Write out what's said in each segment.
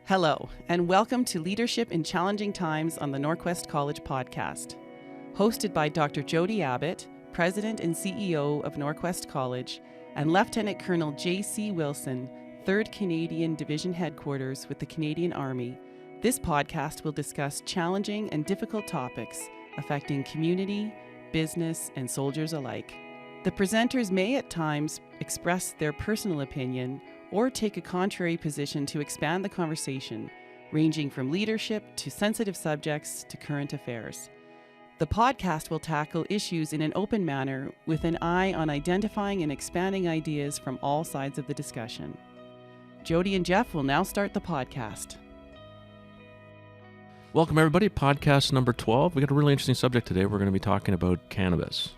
Hello, and welcome to Leadership in Challenging Times on the NorQuest College podcast. Hosted by Dr. Jody Abbott, President and CEO of NorQuest College, and Lieutenant Colonel J.C. Wilson, 3rd Canadian Division Headquarters with the Canadian Army, this podcast will discuss challenging and difficult topics affecting community, business, and soldiers alike. The presenters may at times express their personal opinion or take a contrary position to expand the conversation, ranging from leadership to sensitive subjects to current affairs. The podcast will tackle issues in an open manner with an eye on identifying and expanding ideas from all sides of the discussion. Jody and Jeff will now start the podcast. Welcome everybody, podcast number 12. We got a really interesting subject today. We're going to be talking about cannabis.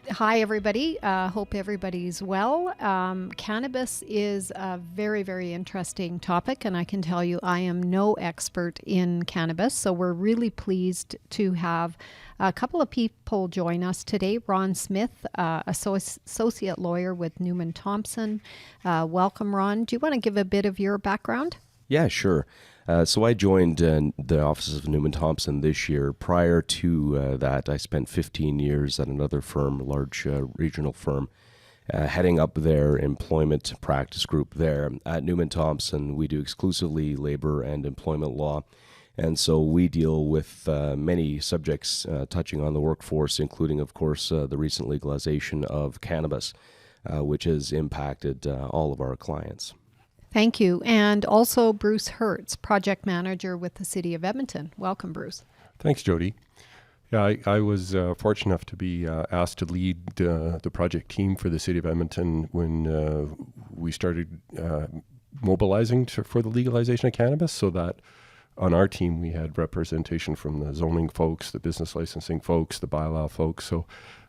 Hi, everybody. Hope everybody's well. Cannabis is a very, very interesting topic, and I can tell you I am no expert in cannabis, so we're really pleased to have a couple of people join us today. Ron Smith, associate lawyer with Newman Thompson. Welcome, Ron. Do you want to give a bit of your background? Yeah, sure. So I joined the offices of Newman Thompson this year. Prior to that, I spent 15 years at another firm, a large regional firm, heading up their employment practice group there. At Newman Thompson, we do exclusively labor and employment law. And so we deal with many subjects touching on the workforce, including, of course, the recent legalization of cannabis, which has impacted all of our clients. Thank you. And also Bruce Hertz, project manager with the City of Edmonton. Welcome, Bruce. Thanks, Jody. Yeah, I was fortunate enough to be asked to lead the project team for the City of Edmonton when we started mobilizing for the legalization of cannabis, so that on our team we had representation from the zoning folks, the business licensing folks, the bylaw folks. So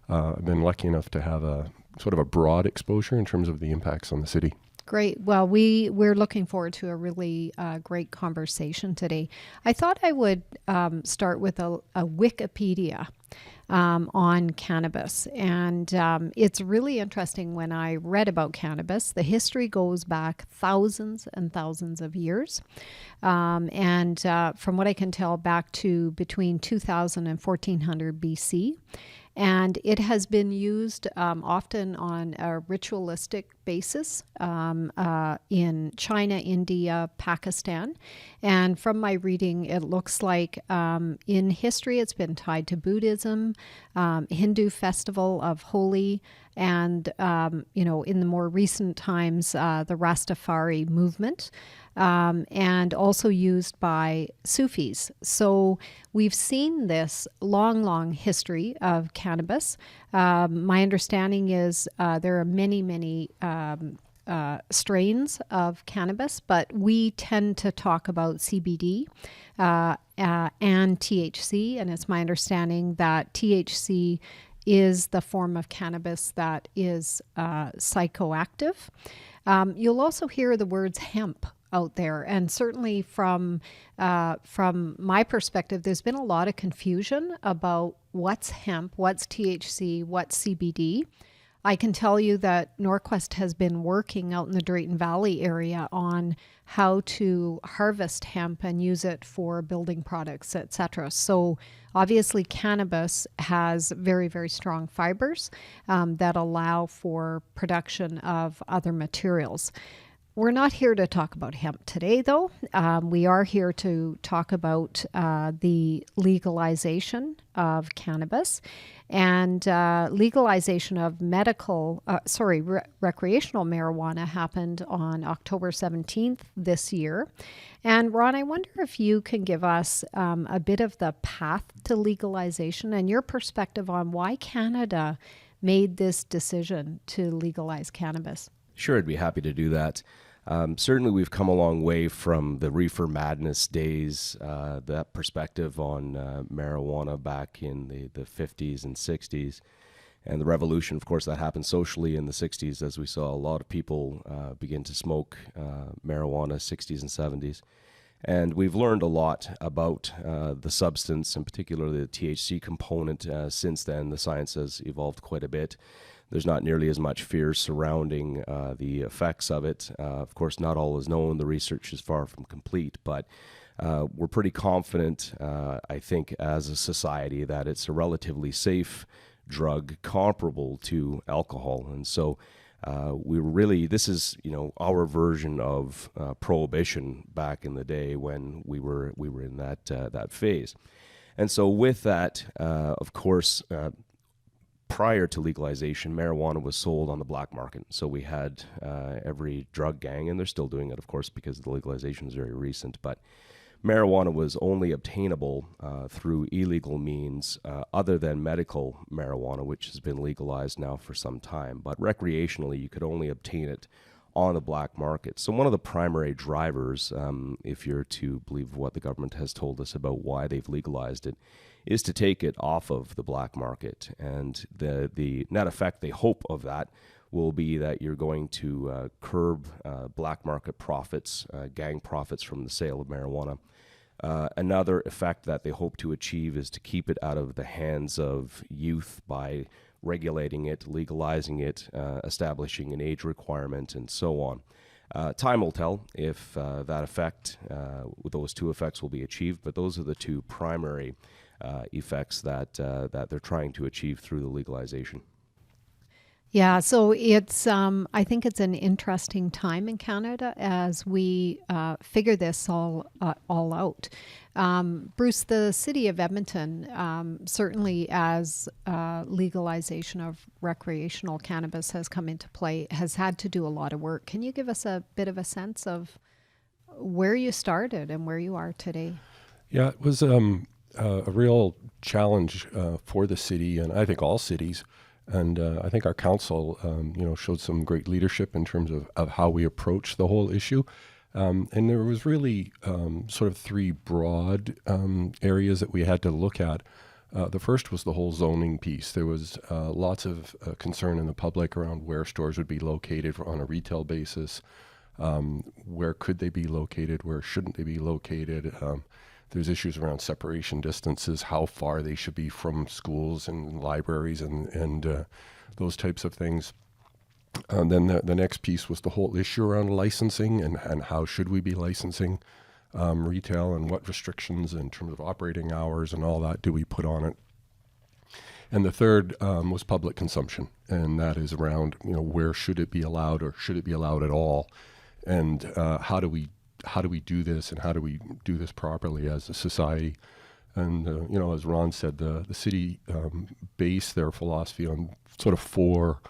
I've been lucky enough to have a sort of a broad exposure in terms of the impacts on the city. Great. Well, we're looking forward to a really great conversation today. I thought I would start with a Wikipedia on cannabis. And it's really interesting when I read about cannabis. The history goes back thousands and thousands of years. And from what I can tell, back to between 2000 and 1400 BC. And it has been used often on a ritualistic basis in China, India, Pakistan. And from my reading, it looks like in history it's been tied to Buddhism, Hindu festival of Holi, and in the more recent times, the Rastafari movement. And also used by Sufis. So we've seen this long history of cannabis. My understanding is there are many strains of cannabis, but we tend to talk about CBD and THC, and it's my understanding that THC is the form of cannabis that is psychoactive. You'll also hear the words hemp out there. And certainly from my perspective, there's been a lot of confusion about what's hemp, what's THC, what's CBD. I can tell you that NorQuest has been working out in the Drayton Valley area on how to harvest hemp and use it for building products, etc. So obviously cannabis has very, very strong fibers that allow for production of other materials. We're not here to talk about hemp today, though. We are here to talk about the legalization of cannabis and legalization of recreational marijuana happened on October 17th this year. And Ron, I wonder if you can give us a bit of the path to legalization and your perspective on why Canada made this decision to legalize cannabis. Sure, I'd be happy to do that. Certainly we've come a long way from the reefer madness days, that perspective on marijuana back in the 50s and 60s. And the revolution, of course, that happened socially in the 60s as we saw a lot of people begin to smoke marijuana, 60s and 70s. And we've learned a lot about the substance, in particular the THC component since then. The science has evolved quite a bit. there's not nearly as much fear surrounding the effects of it. Of course, not all is known. The research is far from complete, but we're pretty confident, I think, as a society that it's a relatively safe drug comparable to alcohol. And so this is, our version of prohibition back in the day when we were in that phase. And so with that, of course, prior to legalization, marijuana was sold on the black market. So we had every drug gang, and they're still doing it, of course, because the legalization is very recent, but marijuana was only obtainable through illegal means other than medical marijuana, which has been legalized now for some time. But recreationally, you could only obtain it on the black market. So one of the primary drivers, if you're to believe what the government has told us about why they've legalized it, is to take it off of the black market. And the net effect, they hope, of that will be that you're going to curb black market profits, gang profits from the sale of marijuana. Another effect that they hope to achieve is to keep it out of the hands of youth by regulating it, legalizing it, establishing an age requirement, and so on. Time will tell if those two effects will be achieved, but those are the two primary effects that they're trying to achieve through the legalization. Yeah, so it's I think it's an interesting time in Canada as we figure this all out. Bruce, the city of Edmonton, certainly as legalization of recreational cannabis has come into play, has had to do a lot of work. Can you give us a bit of a sense of where you started and where you are today? Yeah, it was a real challenge for the city, and I think all cities. And I think our council, showed some great leadership in terms of how we approach the whole issue. And there was really sort of three broad areas that we had to look at. The first was the whole zoning piece. There was lots of concern in the public around where stores would be located on a retail basis. Where could they be located? Where shouldn't they be located? There's issues around separation distances, how far they should be from schools and libraries and those types of things. And then the next piece was the whole issue around licensing and how should we be licensing retail and what restrictions in terms of operating hours and all that do we put on it. And the third was public consumption, and that is around where should it be allowed or should it be allowed at all, and how do we do this and how do we do this properly as a society. And, as Ron said, the city based their philosophy on sort of four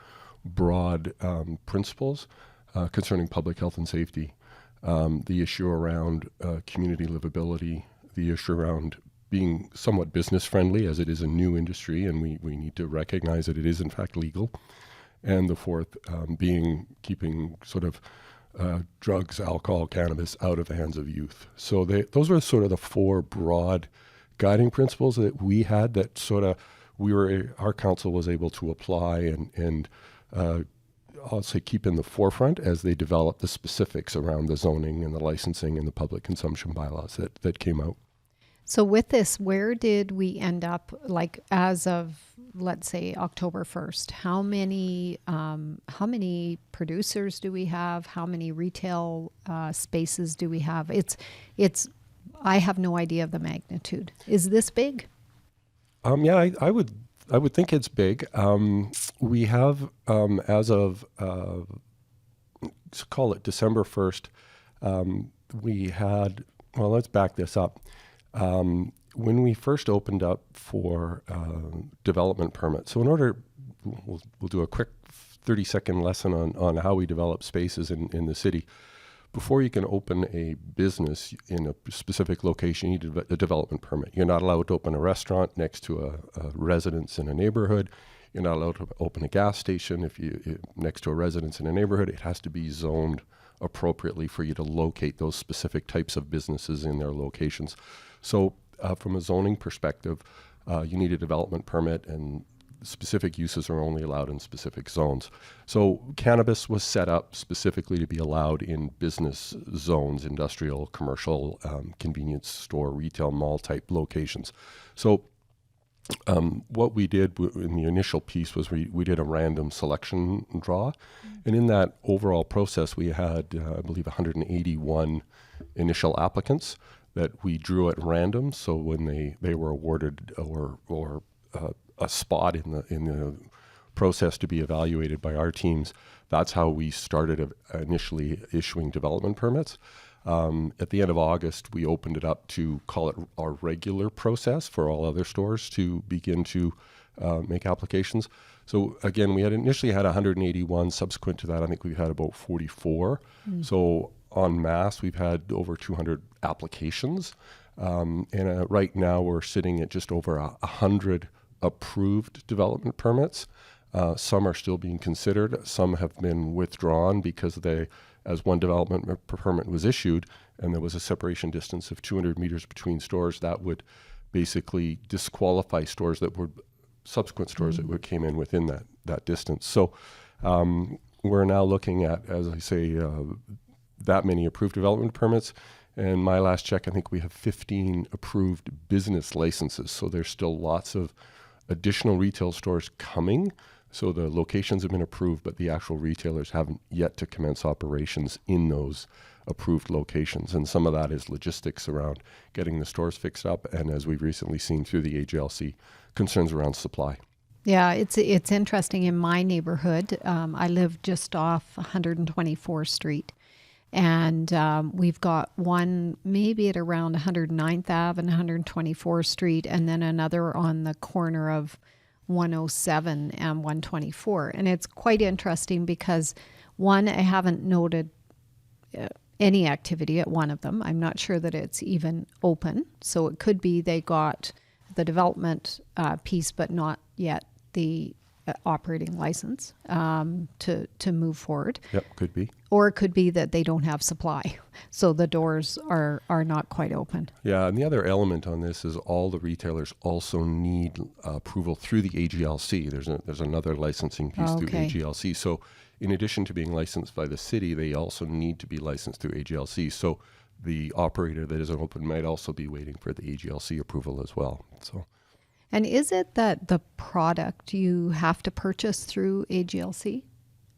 broad principles concerning public health and safety. The issue around community livability, the issue around being somewhat business friendly as it is a new industry and we need to recognize that it is in fact legal. And the fourth being keeping sort of drugs, alcohol, cannabis out of the hands of youth. So those were sort of the four broad guiding principles that we had that sort of our council was able to apply and I'll say keep in the forefront as they develop the specifics around the zoning and the licensing and the public consumption bylaws that came out. So with this, where did we end up, like as of, let's say, October 1st? How many producers do we have? How many retail spaces do we have? I have no idea of the magnitude. Is this big? Yeah, I would think it's big. We have, as of, let's call it December 1st, we had, well, let's back this up. When we first opened up for development permits, so in order, we'll do a quick 30-second lesson on how we develop spaces in the city. Before you can open a business in a specific location, you need a development permit. You're not allowed to open a restaurant next to a residence in a neighborhood. You're not allowed to open a gas station if next to a residence in a neighborhood. It has to be zoned appropriately for you to locate those specific types of businesses in their locations. So from a zoning perspective, you need a development permit, and specific uses are only allowed in specific zones. So cannabis was set up specifically to be allowed in business zones, industrial, commercial, convenience store, retail, mall type locations. So What we did in the initial piece was we did a random selection draw. And in that overall process, we had, I believe, 181 initial applicants that we drew at random. So when they were awarded or a spot in the process to be evaluated by our teams, that's how we started initially issuing development permits. At the end of August, we opened it up to call it our regular process for all other stores to begin to make applications. So again, we had initially had 181. Subsequent to that, I think we've had about 44. So en masse, we've had over 200 applications. And right now we're sitting at just over 100 approved development permits. Some are still being considered. Some have been withdrawn because as one development permit was issued and there was a separation distance of 200 meters between stores, that would basically disqualify stores that were subsequent stores that came in within that distance. So we're now looking at, as I say, that many approved development permits. And my last check, I think we have 15 approved business licenses. So there's still lots of additional retail stores coming. So the locations have been approved, but the actual retailers haven't yet to commence operations in those approved locations. And some of that is logistics around getting the stores fixed up. And as we've recently seen through the AGLC, concerns around supply. Yeah, it's interesting. In my neighborhood, I live just off 124th Street. And we've got one maybe at around 109th Ave and 124th Street, and then another on the corner of 107 and 124. And it's quite interesting because, one, I haven't noted any activity at one of them. I'm not sure that it's even open. So it could be they got the development piece, but not yet the operating license to move forward. Yep, could be. Or it could be that they don't have supply, so the doors are not quite open. Yeah, and the other element on this is all the retailers also need approval through the AGLC. There's another licensing piece through AGLC. So in addition to being licensed by the city, they also need to be licensed through AGLC. So the operator that isn't open might also be waiting for the AGLC approval as well. So. And is it that the product you have to purchase through AGLC?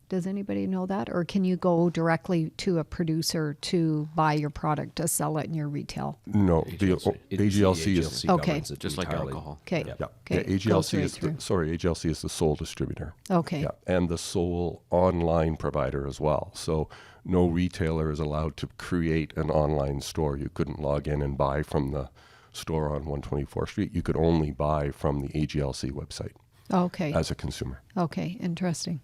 Does anybody know that? Or can you go directly to a producer to buy your product to sell it in your retail? No, AGLC is okay. Just like alcohol. Okay. Yeah. Okay. AGLC is the sole distributor. Okay. Yeah, and the sole online provider as well. So no retailer is allowed to create an online store. You couldn't log in and buy from the store on 124th Street. You could only buy from the AGLC website. Okay. As a consumer. Okay. Interesting.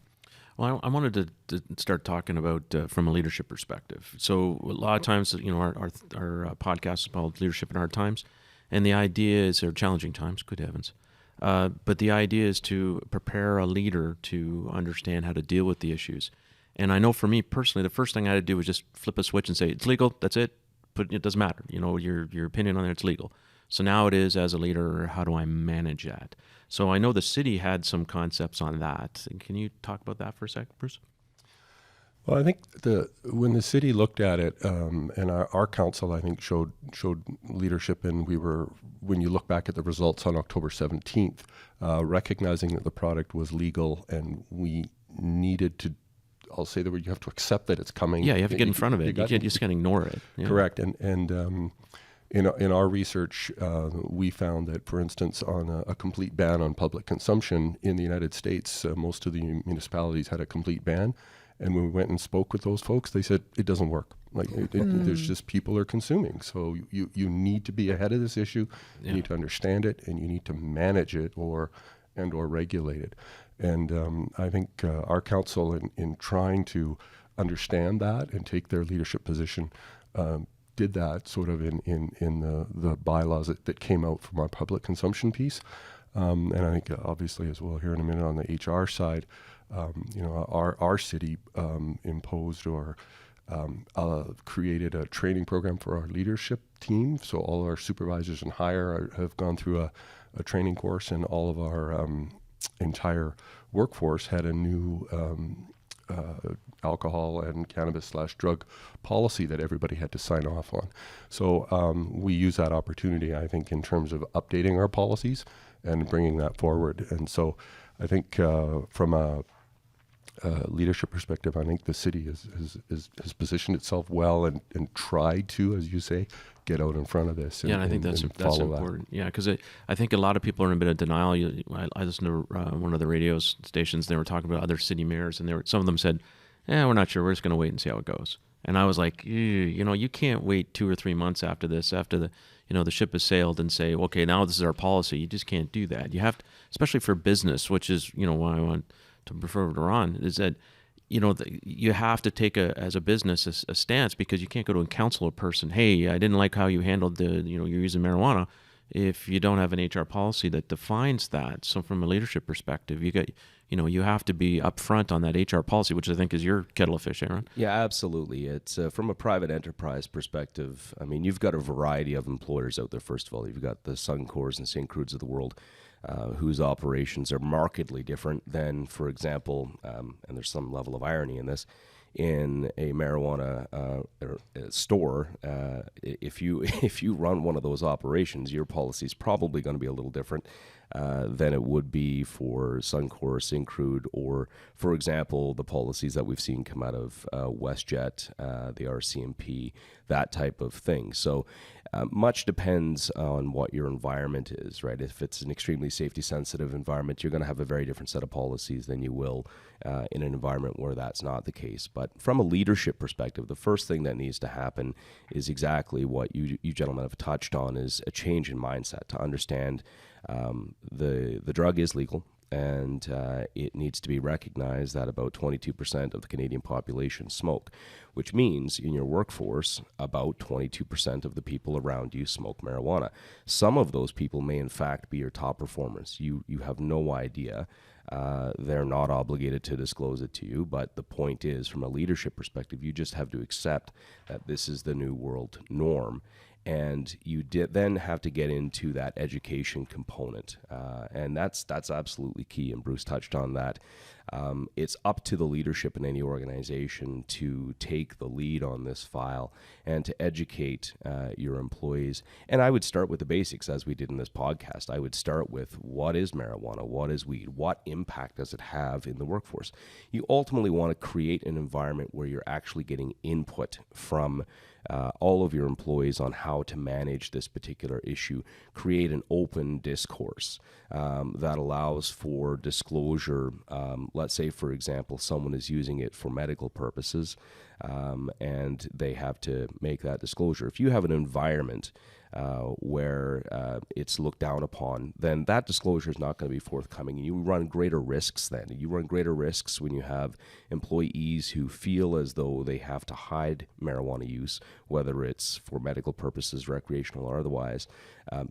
Well, I wanted to start talking about from a leadership perspective. So a lot of times, our podcast is called Leadership in Hard Times, and the idea is, or challenging times, good heavens. But the idea is to prepare a leader to understand how to deal with the issues. And I know for me personally, the first thing I had to do was just flip a switch and say, it's legal, that's it. But it doesn't matter. Your opinion on it, it's legal. So now it is, as a leader, how do I manage that? So I know the city had some concepts on that. Can you talk about that for a sec, Bruce? Well, I think when the city looked at it, and our council, I think, showed leadership, and when you look back at the results on October 17th, recognizing that the product was legal and we needed to, I'll say the word, you have to accept that it's coming. Yeah, you have to get in front of it. You just can't ignore it. Yeah. Correct. And in our research, we found that, for instance, on a complete ban on public consumption in the United States, most of the municipalities had a complete ban. And when we went and spoke with those folks, they said it doesn't work. There's just people are consuming. So you need to be ahead of this issue. You need to understand it, and you need to manage it or regulate it. And I think our council, in trying to understand that and take their leadership position, did that sort of in the bylaws that came out from our public consumption piece. And I think obviously, as we'll hear in a minute on the HR side, our city imposed or created a training program for our leadership team. So all our supervisors and higher have gone through a training course, and all of our entire workforce had a new alcohol and cannabis/drug policy that everybody had to sign off on. So we use that opportunity, I think, in terms of updating our policies and bringing that forward. And so I think from a leadership perspective, I think the city has positioned itself well and tried to, as you say, get out in front of this. And I think that's important. Yeah, because I think a lot of people are in a bit of denial. I listened to one of the radio stations. They were talking about other city mayors, and some of them said, we're not sure. We're just going to wait and see how it goes. And I was like, you can't wait 2 or 3 months after this, after the ship has sailed, and say, okay, now this is our policy. You just can't do that. You have to, especially for business, which is, why I want to refer to Ron, is that, you have to take as a business a stance, because you can't go to and counsel a person, hey, I didn't like how you handled you're using marijuana, if you don't have an HR policy that defines that. So from a leadership perspective, you have to be upfront on that HR policy, which I think is your kettle of fish, Aaron. Yeah, absolutely. It's from a private enterprise perspective. I mean, you've got a variety of employers out there. First of all, you've got the Suncors and St. Crudes of the world, whose operations are markedly different than, for example, and there's some level of irony in this, in a marijuana store. If you run one of those operations, your policy is probably going to be a little different than it would be for Suncor, Syncrude, or, for example, the policies that we've seen come out of WestJet, the RCMP, that type of thing. So much depends on what your environment is, right? If it's an extremely safety-sensitive environment, you're going to have a very different set of policies than you will in an environment where that's not the case. But from a leadership perspective, the first thing that needs to happen is exactly what you gentlemen have touched on, is a change in mindset to understand the drug is legal, and it needs to be recognized that about 22% of the Canadian population smoke, which means in your workforce, about 22% of the people around you smoke marijuana. Some of those people may in fact be your top performers. You have no idea. They're not obligated to disclose it to you, but the point is, from a leadership perspective, you just have to accept that this is the new world norm. And you then have to get into that education component, and that's absolutely key. And Bruce touched on that. It's up to the leadership in any organization to take the lead on this file and to educate your employees. And I would start with the basics, as we did in this podcast. I would start with, what is marijuana? What is weed? What impact does it have in the workforce? You ultimately want to create an environment where you're actually getting input from all of your employees on how to manage this particular issue. Create an open discourse that allows for disclosure. Let's say, for example, someone is using it for medical purposes, and they have to make that disclosure. If you have an environment where it's looked down upon, then that disclosure is not going to be forthcoming. And you run greater risks then. You run greater risks when you have employees who feel as though they have to hide marijuana use, whether it's for medical purposes, recreational or otherwise.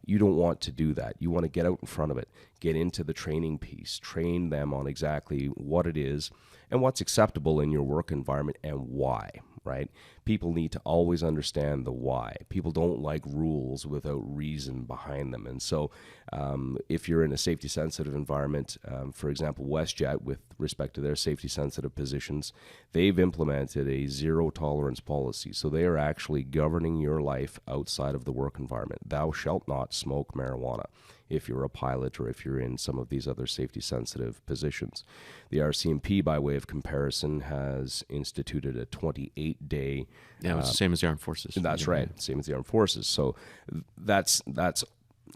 You don't want to do that. You want to get out in front of it, get into the training piece, train them on exactly what it is and what's acceptable in your work environment and why, right? People need to always understand the why. People don't like rules without reason behind them. And so if you're in a safety-sensitive environment, for example, WestJet, with respect to their safety-sensitive positions, they've implemented a zero-tolerance policy. So they are actually governing your life outside of the work environment. Thou shalt not smoke marijuana if you're a pilot or if you're in some of these other safety-sensitive positions. The RCMP, by way of comparison, has instituted a 28-day... Yeah, it's the same as the armed forces. That's right, same as the armed forces. So that's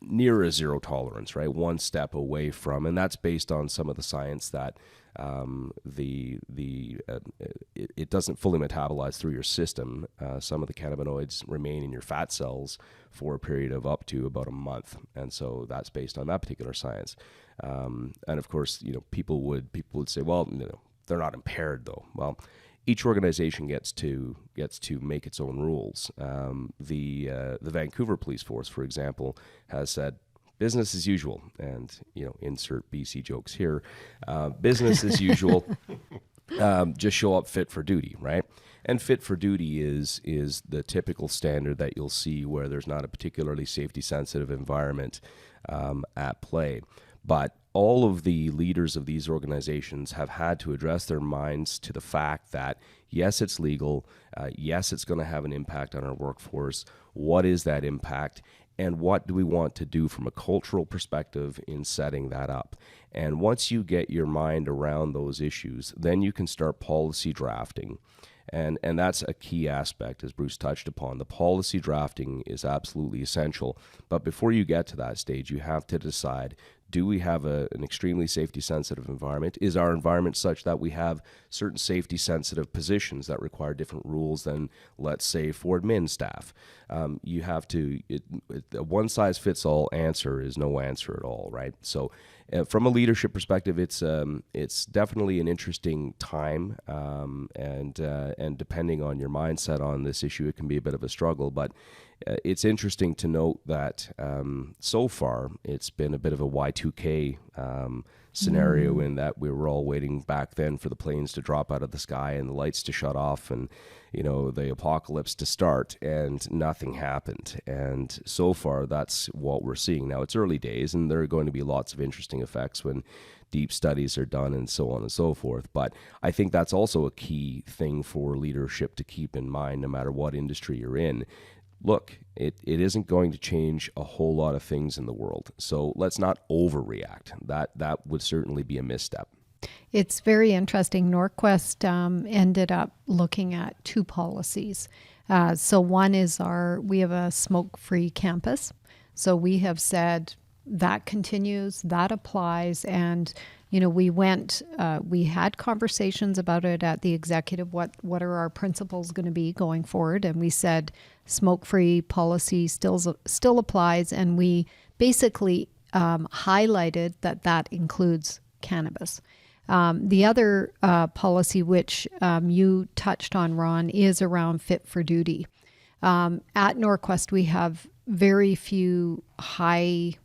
near a zero tolerance, right? One step away from, and that's based on some of the science that it doesn't fully metabolize through your system. Some of the cannabinoids remain in your fat cells for a period of up to about a month, and so that's based on that particular science. And of course, people would say, well, they're not impaired though. Well, each organization gets to make its own rules. The Vancouver Police Force, for example, has said business as usual, and insert BC jokes here. Business as usual. Just show up fit for duty, right? And fit for duty is the typical standard that you'll see where there's not a particularly safety-sensitive environment at play. But all of the leaders of these organizations have had to address their minds to the fact that, yes, it's legal. Yes, it's going to have an impact on our workforce. What is that impact? and what do we want to do from a cultural perspective in setting that up. And once you get your mind around those issues, then you can start policy drafting. And that's a key aspect, as Bruce touched upon. The policy drafting is absolutely essential. But before you get to that stage, you have to decide, do we have an extremely safety-sensitive environment? Is our environment such that we have certain safety-sensitive positions that require different rules than, let's say, for admin staff? You have to, a one-size-fits-all answer is no answer at all, right? So from a leadership perspective, it's definitely an interesting time, and depending on your mindset on this issue, it can be a bit of a struggle. But it's interesting to note that so far it's been a bit of a Y2K scenario in that we were all waiting back then for the planes to drop out of the sky and the lights to shut off and, you know, the apocalypse to start, and nothing happened. And so far that's what we're seeing. Now it's early days, and there are going to be lots of interesting effects when deep studies are done and so on and so forth. But I think that's also a key thing for leadership to keep in mind, no matter what industry you're in. Look, it isn't going to change a whole lot of things in the world. So let's not overreact. That would certainly be a misstep. It's very interesting. NorQuest ended up looking at two policies. So one is we have a smoke-free campus. So we have said that continues, that applies, and you know, we had conversations about it at the executive. What are our principles going to be going forward? And we said smoke-free policy still applies, and we basically highlighted that includes cannabis. The other policy, which you touched on, Ron, is around fit for duty. At NorQuest, we have very few high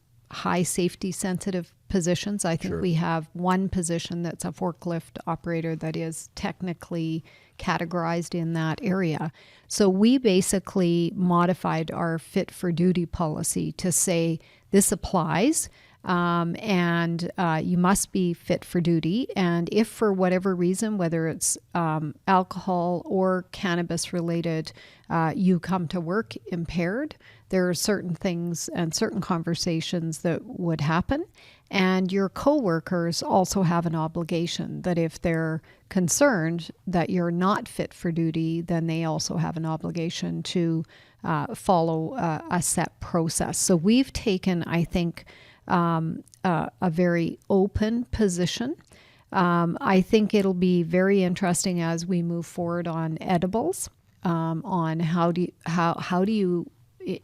safety sensitive positions. I think Sure. we have one position that's a forklift operator that is technically categorized in that area. So we basically modified our fit for duty policy to say this applies, and you must be fit for duty. And if for whatever reason, whether it's alcohol or cannabis related, you come to work impaired, there are certain things and certain conversations that would happen. And your coworkers also have an obligation that if they're concerned that you're not fit for duty, then they also have an obligation to follow a set process. So we've taken, I think, a very open position. I think it'll be very interesting as we move forward on edibles, on how do you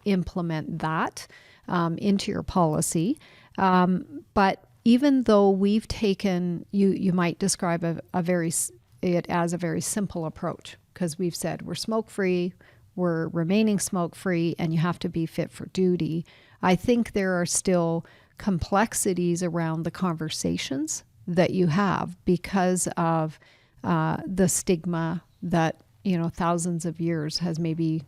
implement that into your policy. But even though we've taken, you might describe it as a very simple approach, because we've said we're smoke-free, we're remaining smoke-free, and you have to be fit for duty. I think there are still complexities around the conversations that you have because of the stigma that, you know, thousands of years has maybe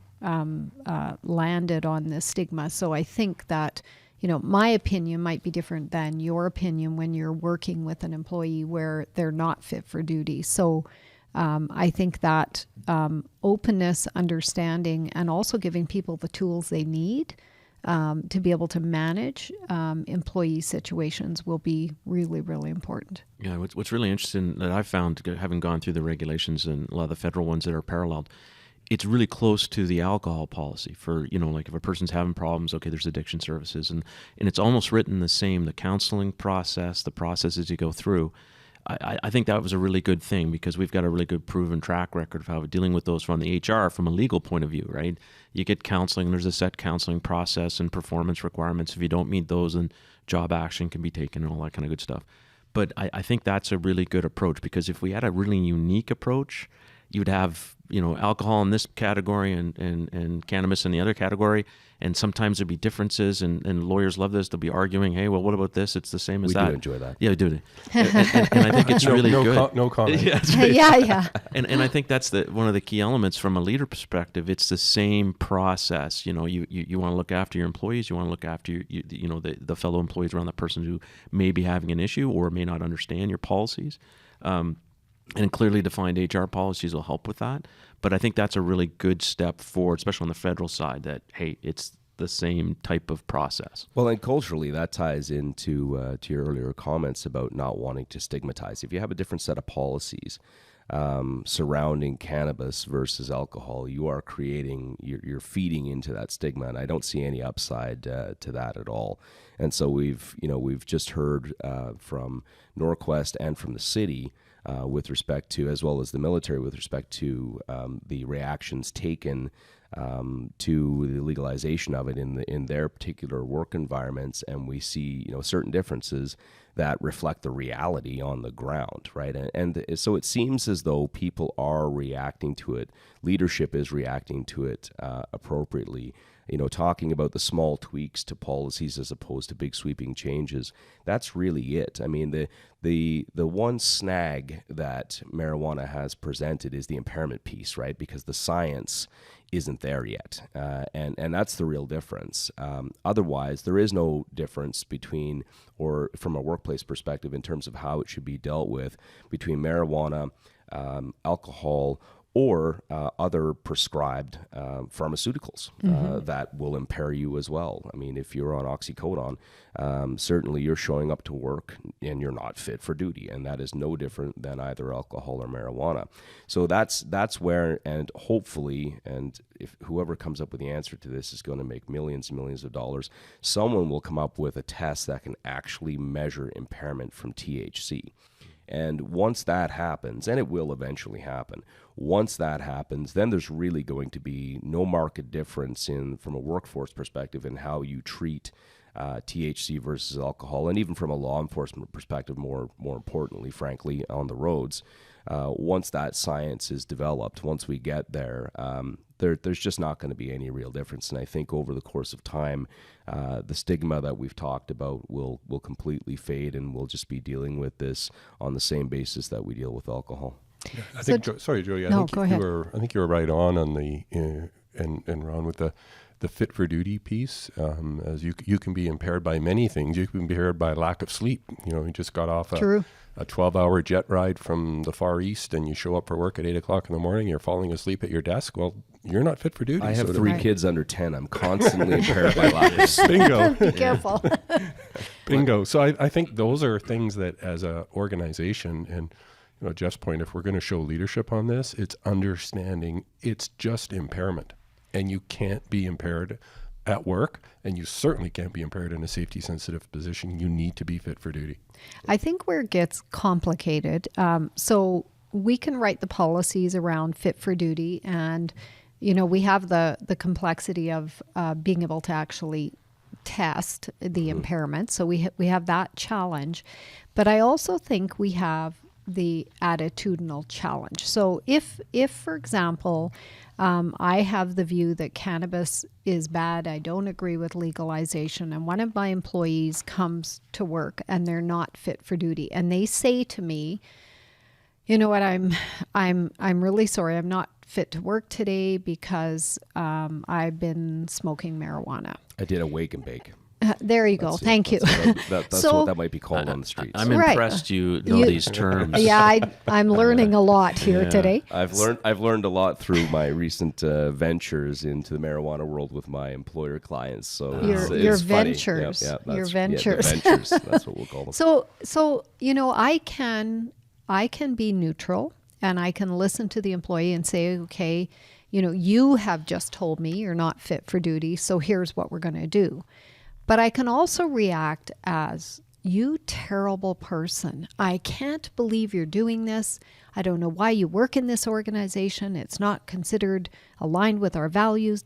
landed on this stigma. So I think that, you know, my opinion might be different than your opinion when you're working with an employee where they're not fit for duty. So I think that openness, understanding, and also giving people the tools they need to be able to manage employee situations will be really, really important. Yeah, what's really interesting that I've found, having gone through the regulations and a lot of the federal ones that are paralleled, it's really close to the alcohol policy for, you know, like if a person's having problems, okay, there's addiction services. And it's almost written the same, the counseling process, the processes you go through. I think that was a really good thing because we've got a really good proven track record of how we're dealing with those from the HR, from a legal point of view, right? You get counseling, there's a set counseling process and performance requirements. If you don't meet those, then job action can be taken and all that kind of good stuff. But I think that's a really good approach, because if we had a really unique approach, you'd have, you know, alcohol in this category and cannabis in the other category. And sometimes there'd be differences, and lawyers love this. They'll be arguing, hey, well, what about this? It's the same as that. We do enjoy that. Yeah, we do. And I think it's really good. No comment. Yeah, that's right. Yeah. And I think that's one of the key elements from a leader perspective. It's the same process. You know, you want to look after your employees. You want to look after you know the fellow employees around that person who may be having an issue or may not understand your policies. And clearly defined HR policies will help with that. But I think that's a really good step forward, especially on the federal side, that, hey, it's the same type of process. Well, and culturally, that ties into to your earlier comments about not wanting to stigmatize. If you have a different set of policies surrounding cannabis versus alcohol, you are creating, you're feeding into that stigma, and I don't see any upside to that at all. And so we've just heard from NorQuest and from the city with respect to, as well as the military, with respect to the reactions taken to the legalization of it in their particular work environments, and we see certain differences that reflect the reality on the ground, right? And so it seems as though people are reacting to it. Leadership is reacting to it appropriately. Talking about the small tweaks to policies as opposed to big sweeping changes. That's really it. I mean, the one snag that marijuana has presented is the impairment piece, right? Because the science isn't there yet, and that's the real difference. Otherwise, there is no difference between, or from a workplace perspective, in terms of how it should be dealt with between marijuana, alcohol, or other prescribed pharmaceuticals that will impair you as well. I mean, if you're on oxycodone, certainly you're showing up to work and you're not fit for duty, and that is no different than either alcohol or marijuana. So that's where, and hopefully, and if whoever comes up with the answer to this is going to make millions and millions of dollars, someone will come up with a test that can actually measure impairment from THC. And once that happens, and it will eventually happen, once that happens, then there's really going to be no market difference from a workforce perspective in how you treat THC versus alcohol, and even from a law enforcement perspective, more importantly, frankly, on the roads. Once that science is developed, once we get there, there's just not going to be any real difference. And I think over the course of time, the stigma that we've talked about will completely fade, and we'll just be dealing with this on the same basis that we deal with alcohol. Yeah, I think, sorry, Joey. I think you were right on the and Ron, with the fit for duty piece. As you can be impaired by many things. You can be impaired by lack of sleep. You just got off a 12-hour jet ride from the Far East, and you show up for work at 8 o'clock in the morning. You're falling asleep at your desk. Well, you're not fit for duty. I have 3 kids under 10. I'm constantly impaired by lack of sleep. Bingo. Be careful. Bingo. So I think those are things that, as an organization, and Jeff's point, if we're going to show leadership on this, it's understanding it's just impairment, and you can't be impaired at work, and you certainly can't be impaired in a safety sensitive position. You need to be fit for duty. I think where it gets complicated, so we can write the policies around fit for duty, and we have the complexity of being able to actually test the impairment. So we have that challenge, but I also think we have the attitudinal challenge. So if for example, I have the view that cannabis is bad, I don't agree with legalization, and one of my employees comes to work and they're not fit for duty, and they say to me, you know what, I'm really sorry, I'm not fit to work today because I've been smoking marijuana. I did a wake and bake. There you go. Thank you. That's what that might be called on the streets. I'm impressed you know these terms. Yeah, I'm learning a lot here today. I've learned a lot through my recent ventures into the marijuana world with my employer clients. So your it's ventures, funny. your ventures. The ventures. That's what we'll call them. So I can be neutral, and I can listen to the employee and say, okay, you have just told me you're not fit for duty, so here's what we're going to do. But I can also react as, you terrible person. I can't believe you're doing this. I don't know why you work in this organization. It's not considered aligned with our values,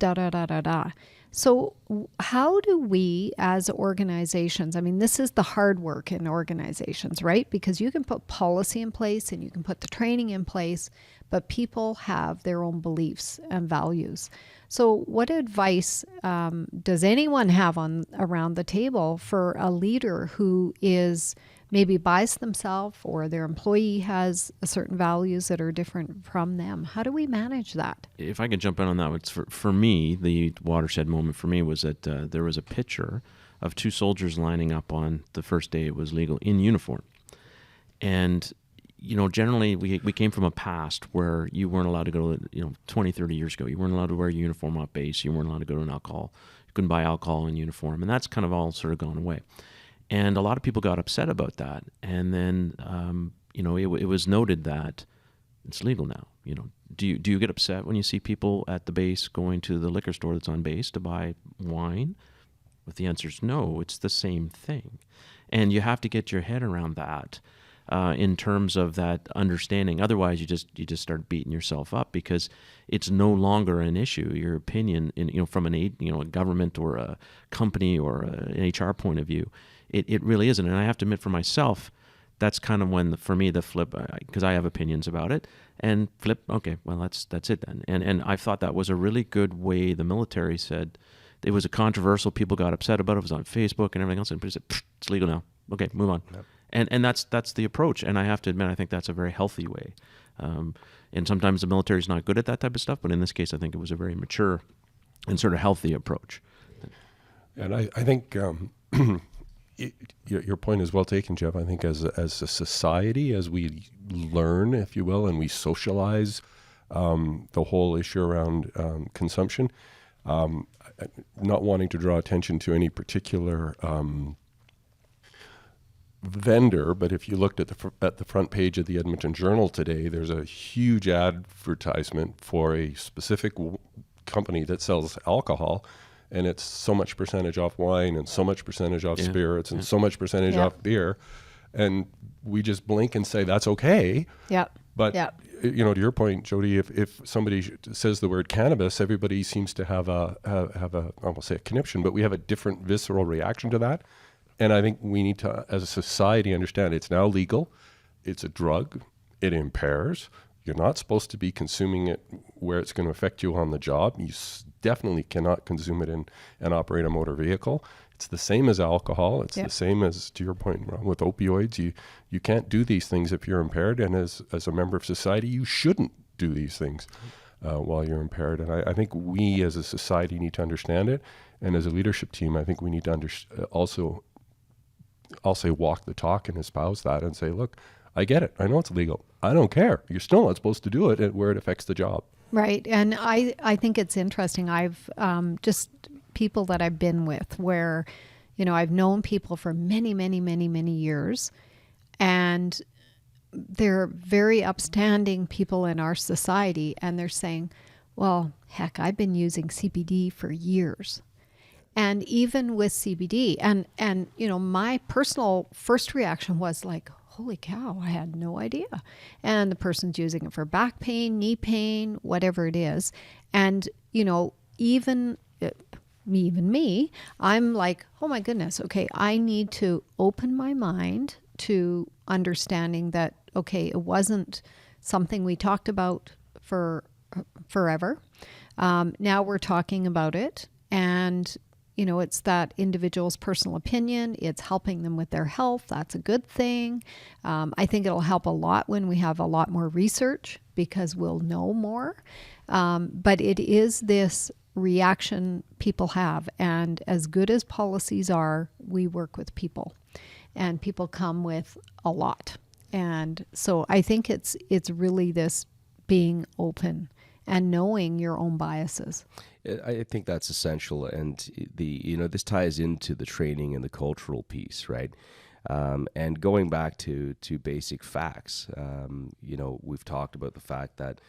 So how do we as organizations, I mean, this is the hard work in organizations, right? Because you can put policy in place and you can put the training in place, but people have their own beliefs and values. So what advice does anyone have around the table for a leader who is maybe biased themselves, or their employee has certain values that are different from them? How do we manage that? If I could jump in on that, it's for me, the watershed moment for me was that there was a picture of 2 soldiers lining up on the first day it was legal in uniform. And generally we came from a past where you weren't allowed to go to, 20, 30 years ago, you weren't allowed to wear a uniform off base. You weren't allowed to go to an alcohol. You couldn't buy alcohol in uniform. And that's kind of all sort of gone away. And a lot of people got upset about that. And then, it was noted that it's legal now. Do you get upset when you see people at the base going to the liquor store that's on base to buy wine? But the answer is no, it's the same thing. And you have to get your head around that in terms of that understanding. Otherwise, you just start beating yourself up because it's no longer an issue. Your opinion, from a government or a company or an HR point of view, it really isn't. And I have to admit for myself, that's kind of when, for me, the flip, because I have opinions about it, and flip, okay, well, that's it then. And I thought that was a really good way the military said. It was a controversial. People got upset about it. It was on Facebook and everything else. And people said, it's legal now. Okay, move on. Yep. And that's the approach. And I have to admit, I think that's a very healthy way. And sometimes the military is not good at that type of stuff. But in this case, I think it was a very mature and sort of healthy approach. And I think your point is well taken, Jeff. I think as a society, as we learn, if you will, and we socialize the whole issue around consumption, not wanting to draw attention to any particular vendor, but if you looked at the front page of the Edmonton Journal today, there's a huge advertisement for a specific company that sells alcohol, and it's so much percentage off wine and so much percentage off spirits and so much percentage off beer, and we just blink and say that's okay. But to your point, Jody, if somebody says the word cannabis, everybody seems to have a I won't say a conniption, but we have a different visceral reaction to that. And I think we need to, as a society, understand it's now legal. It's a drug. It impairs. You're not supposed to be consuming it where it's going to affect you on the job. You definitely cannot consume it and operate a motor vehicle. It's the same as alcohol. It's the same as, to your point, with opioids. You can't do these things if you're impaired. And as a member of society, you shouldn't do these things while you're impaired. And I think we as a society need to understand it. And as a leadership team, I think we need to also, I'll say, walk the talk and espouse that and say, look, I get it. I know it's illegal. I don't care. You're still not supposed to do it where it affects the job. Right. And I think it's interesting. I've just people that I've been with where, I've known people for many, many, many, many years, and they're very upstanding people in our society. And they're saying, well, heck, I've been using CBD for years. And even with CBD, and my personal first reaction was like, holy cow, I had no idea. And the person's using it for back pain, knee pain, whatever it is. And, even me, I'm like, oh my goodness, okay, I need to open my mind to understanding that, okay, it wasn't something we talked about for forever. Now we're talking about it, and it's that individual's personal opinion. It's helping them with their health. That's a good thing. I think it'll help a lot when we have a lot more research because we'll know more. But it is this reaction people have. And as good as policies are, we work with people. And people come with a lot. And so I think it's really this being open and knowing your own biases. I think that's essential, and this ties into the training and the cultural piece, right? And going back to basic facts, we've talked about the fact that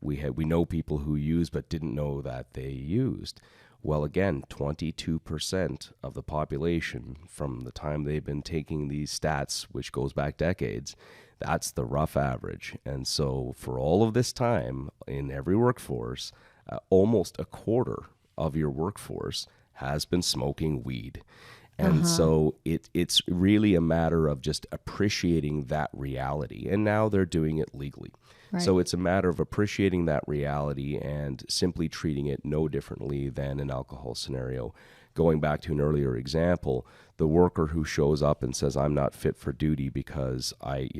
we know people who use but didn't know that they used. Well, again, 22% of the population from the time they've been taking these stats, which goes back decades, that's the rough average. And so for all of this time in every workforce, almost a quarter of your workforce has been smoking weed. And so it's really a matter of just appreciating that reality. And now they're doing it legally. Right. So it's a matter of appreciating that reality and simply treating it no differently than an alcohol scenario. Going back to an earlier example, the worker who shows up and says, I'm not fit for duty because I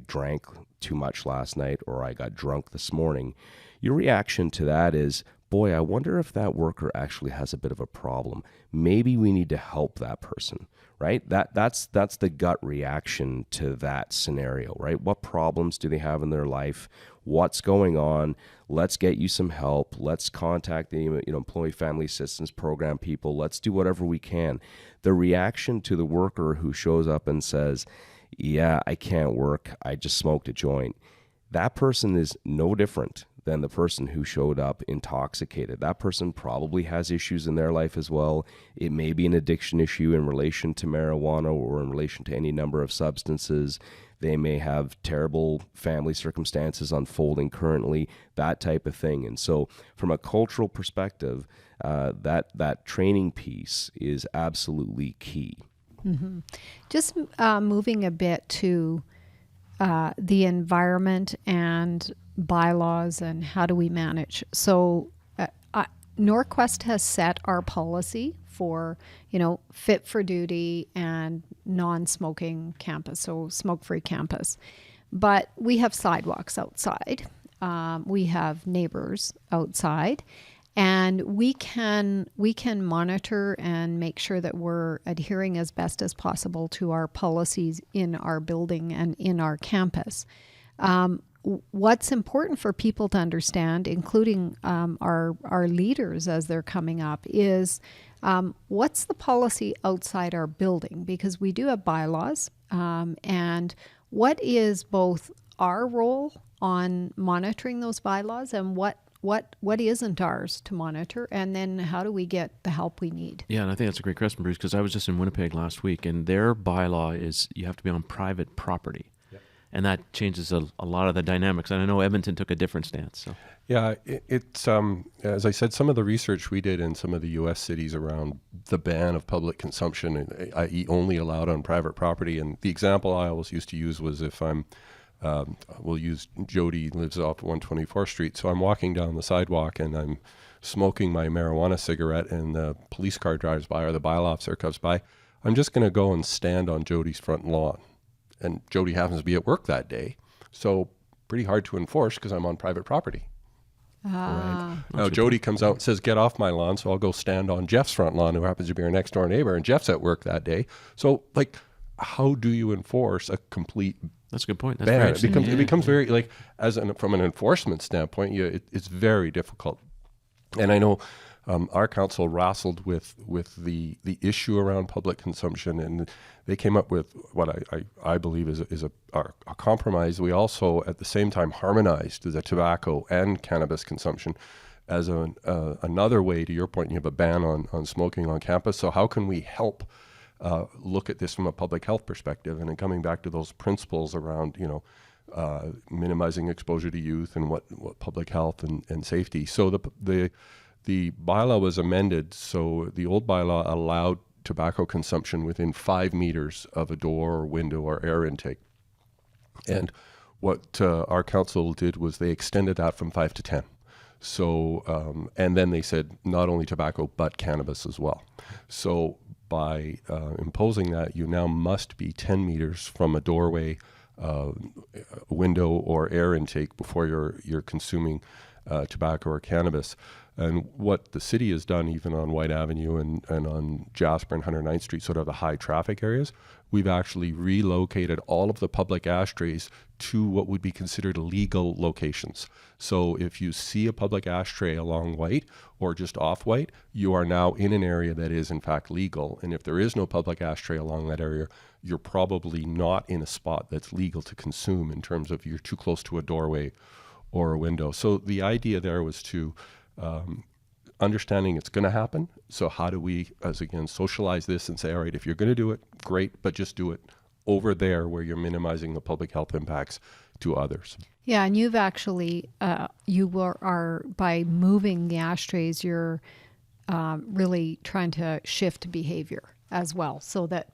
drank too much last night or I got drunk this morning. Your reaction to that is boy, I wonder if that worker actually has a bit of a problem. Maybe we need to help that person, right? That's the gut reaction to that scenario, right? What problems do they have in their life? What's going on? Let's get you some help. Let's contact the Employee Family Assistance Program people. Let's do whatever we can. The reaction to the worker who shows up and says, yeah, I can't work, I just smoked a joint, that person is no different than the person who showed up intoxicated. That person probably has issues in their life as well. It may be an addiction issue in relation to marijuana or in relation to any number of substances. They may have terrible family circumstances unfolding currently, that type of thing. And so from a cultural perspective, that training piece is absolutely key. Mm-hmm. Just moving a bit to the environment and bylaws and how do we manage. So NorQuest has set our policy for, fit for duty and non-smoking campus, so smoke-free campus. But we have sidewalks outside. We have neighbors outside. And we can monitor and make sure that we're adhering as best as possible to our policies in our building and in our campus. What's important for people to understand, including our leaders as they're coming up, is what's the policy outside our building? Because we do have bylaws, and what is both our role on monitoring those bylaws and what isn't ours to monitor, and then how do we get the help we need? Yeah, and I think that's a great question, Bruce, because I was just in Winnipeg last week, and their bylaw is you have to be on private property. Yep. And that changes a lot of the dynamics. And I know Edmonton took a different stance. So yeah, it's as I said, some of the research we did in some of the U.S. cities around the ban of public consumption, i.e. only allowed on private property. And the example I always used to use was if we'll use Jody lives off 124th Street. So I'm walking down the sidewalk and I'm smoking my marijuana cigarette and the police car drives by or the bylaw officer comes by. I'm just going to go and stand on Jody's front lawn. And Jody happens to be at work that day. So pretty hard to enforce because I'm on private property. Right. Now Jody comes out and says, get off my lawn. So I'll go stand on Jeff's front lawn, who happens to be our next door neighbor. And Jeff's at work that day. So how do you enforce a complete That's a good point. That's ban? It becomes very from an enforcement standpoint, it's very difficult. And I know our council wrestled with the issue around public consumption, and they came up with what I believe is a compromise. We also at the same time harmonized the tobacco and cannabis consumption as another way. To your point, you have a ban on smoking on campus. So how can we help look at this from a public health perspective, and then coming back to those principles around, minimizing exposure to youth and what public health and safety. So the bylaw was amended. So the old bylaw allowed tobacco consumption within 5 meters of a door or window or air intake. And what our council did was they extended that from 5 to 10. So, and then they said not only tobacco, but cannabis as well. So by imposing that, you now must be 10 meters from a doorway, window, or air intake before you're consuming tobacco or cannabis. And what the city has done, even on White Avenue and on Jasper and 109th Street, sort of the high traffic areas, we've actually relocated all of the public ashtrays to what would be considered legal locations. So if you see a public ashtray along White or just off White, you are now in an area that is in fact legal. And if there is no public ashtray along that area, you're probably not in a spot that's legal to consume in terms of you're too close to a doorway or a window. So the idea there was to understanding it's going to happen. So how do we, as again, socialize this and say, all right, if you're going to do it, great, but just do it over there where you're minimizing the public health impacts to others. Yeah, and you've actually, are by moving the ashtrays, you're really trying to shift behavior as well, so that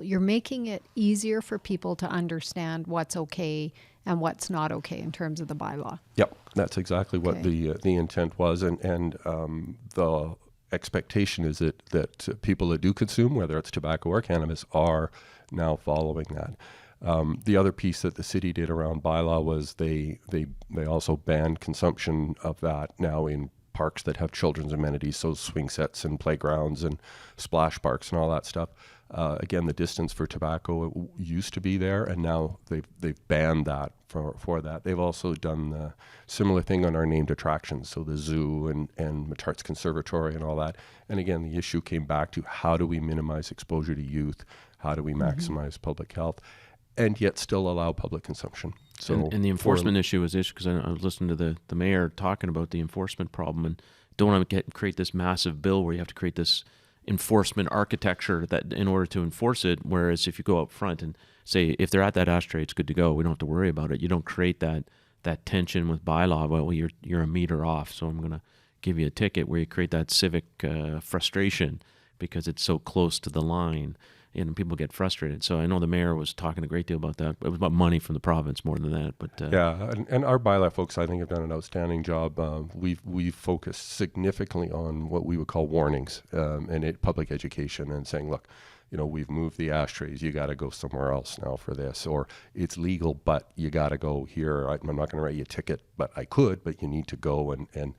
you're making it easier for people to understand what's okay and what's not okay in terms of the bylaw. Yep, that's exactly what the intent was, and the expectation is that people that do consume, whether it's tobacco or cannabis, are now following that. The other piece that the city did around bylaw was they also banned consumption of that now in parks that have children's amenities, so swing sets and playgrounds and splash parks and all that stuff. Again, the distance for tobacco used to be there, and now they've banned that for that. They've also done the similar thing on our named attractions, so the zoo and Matart's Conservatory and all that. And again, the issue came back to how do we minimize exposure to youth? How do we maximize public health, and yet still allow public consumption? So and the enforcement issue is issue, because I was listening to the mayor talking about the enforcement problem, and don't want to create this massive bill where you have to create this enforcement architecture that in order to enforce it, whereas if you go up front and say if they're at that ashtray, it's good to go, we don't have to worry about it. You don't create that tension with bylaw. Well, you're a meter off, so I'm going to give you a ticket, where you create that civic frustration because it's so close to the line. And people get frustrated. So I know the mayor was talking a great deal about that. It was about money from the province more than that. But yeah, and our bylaw folks, I think, have done an outstanding job. We've focused significantly on what we would call warnings and public education, and saying, look, we've moved the ashtrays. You got to go somewhere else now for this, or it's legal, but you got to go here. I'm not going to write you a ticket, but I could. But you need to go and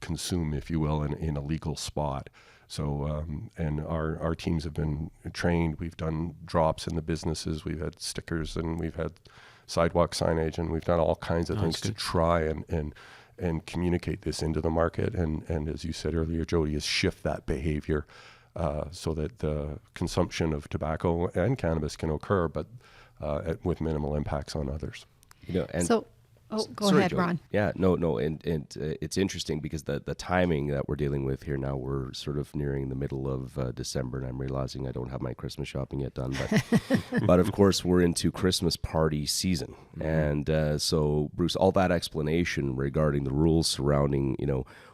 consume, if you will, in a legal spot. So, and our teams have been trained. We've done drops in the businesses. We've had stickers, and we've had sidewalk signage, and we've done all kinds of things to try and communicate this into the market. And as you said earlier, Jody, is shift that behavior so that the consumption of tobacco and cannabis can occur, but with minimal impacts on others. Go ahead, Ron. Yeah, no, and it's interesting because the timing that we're dealing with here now, we're sort of nearing the middle of December, and I'm realizing I don't have my Christmas shopping yet done, but of course we're into Christmas party season, and so Bruce, all that explanation regarding the rules surrounding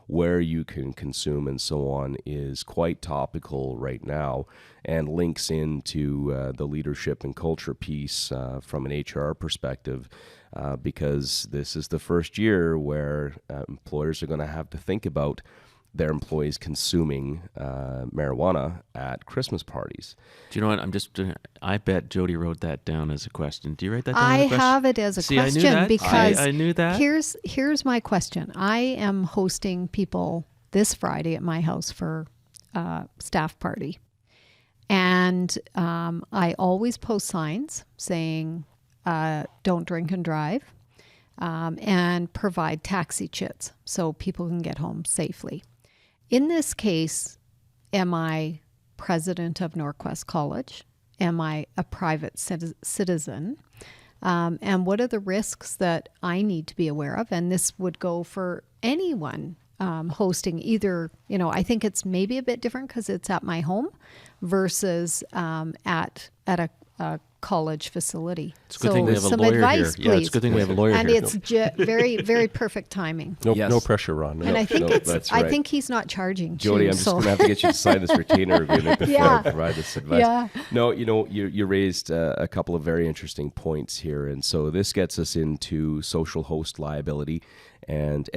where you can consume and so on is quite topical right now, and links into the leadership and culture piece from an HR perspective. Because this is the first year where employers are going to have to think about their employees consuming marijuana at Christmas parties. Do you know what? I bet Jody wrote that down as a question. Do you write that down as a question? I have it as a question. I knew that. Because I knew that. Here's my question. I am hosting people this Friday at my house for a staff party. And I always post signs saying, don't drink and drive, and provide taxi chits so people can get home safely. In this case, am I president of NorQuest College? Am I a private citizen? And what are the risks that I need to be aware of? And this would go for anyone hosting either, I think it's maybe a bit different because it's at my home versus at a college facility. It's a good thing we have a lawyer advice, here. Yeah, it's a good thing we have a lawyer and here. And it's very, very perfect timing. No pressure, Ron. And I think that's right. I think he's not charging. Jody, too, I'm just going to have to get you to sign this retainer agreement before I provide this advice. Yeah. No, you raised a couple of very interesting points here, and so this gets us into social host liability. And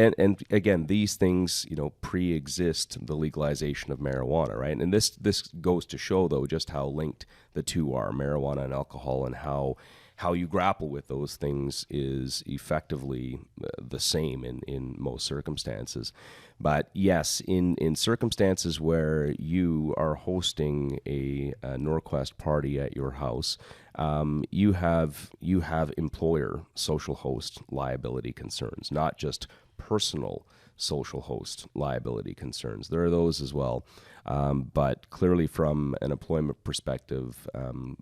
again, these things, pre-exist the legalization of marijuana, right? And this goes to show, though, just how linked the two are, marijuana and alcohol, and how you grapple with those things is effectively the same in most circumstances. But yes, in circumstances where you are hosting a NorQuest party at your house, you have employer social host liability concerns, not just personal social host liability concerns. There are those as well. But clearly from an employment perspective,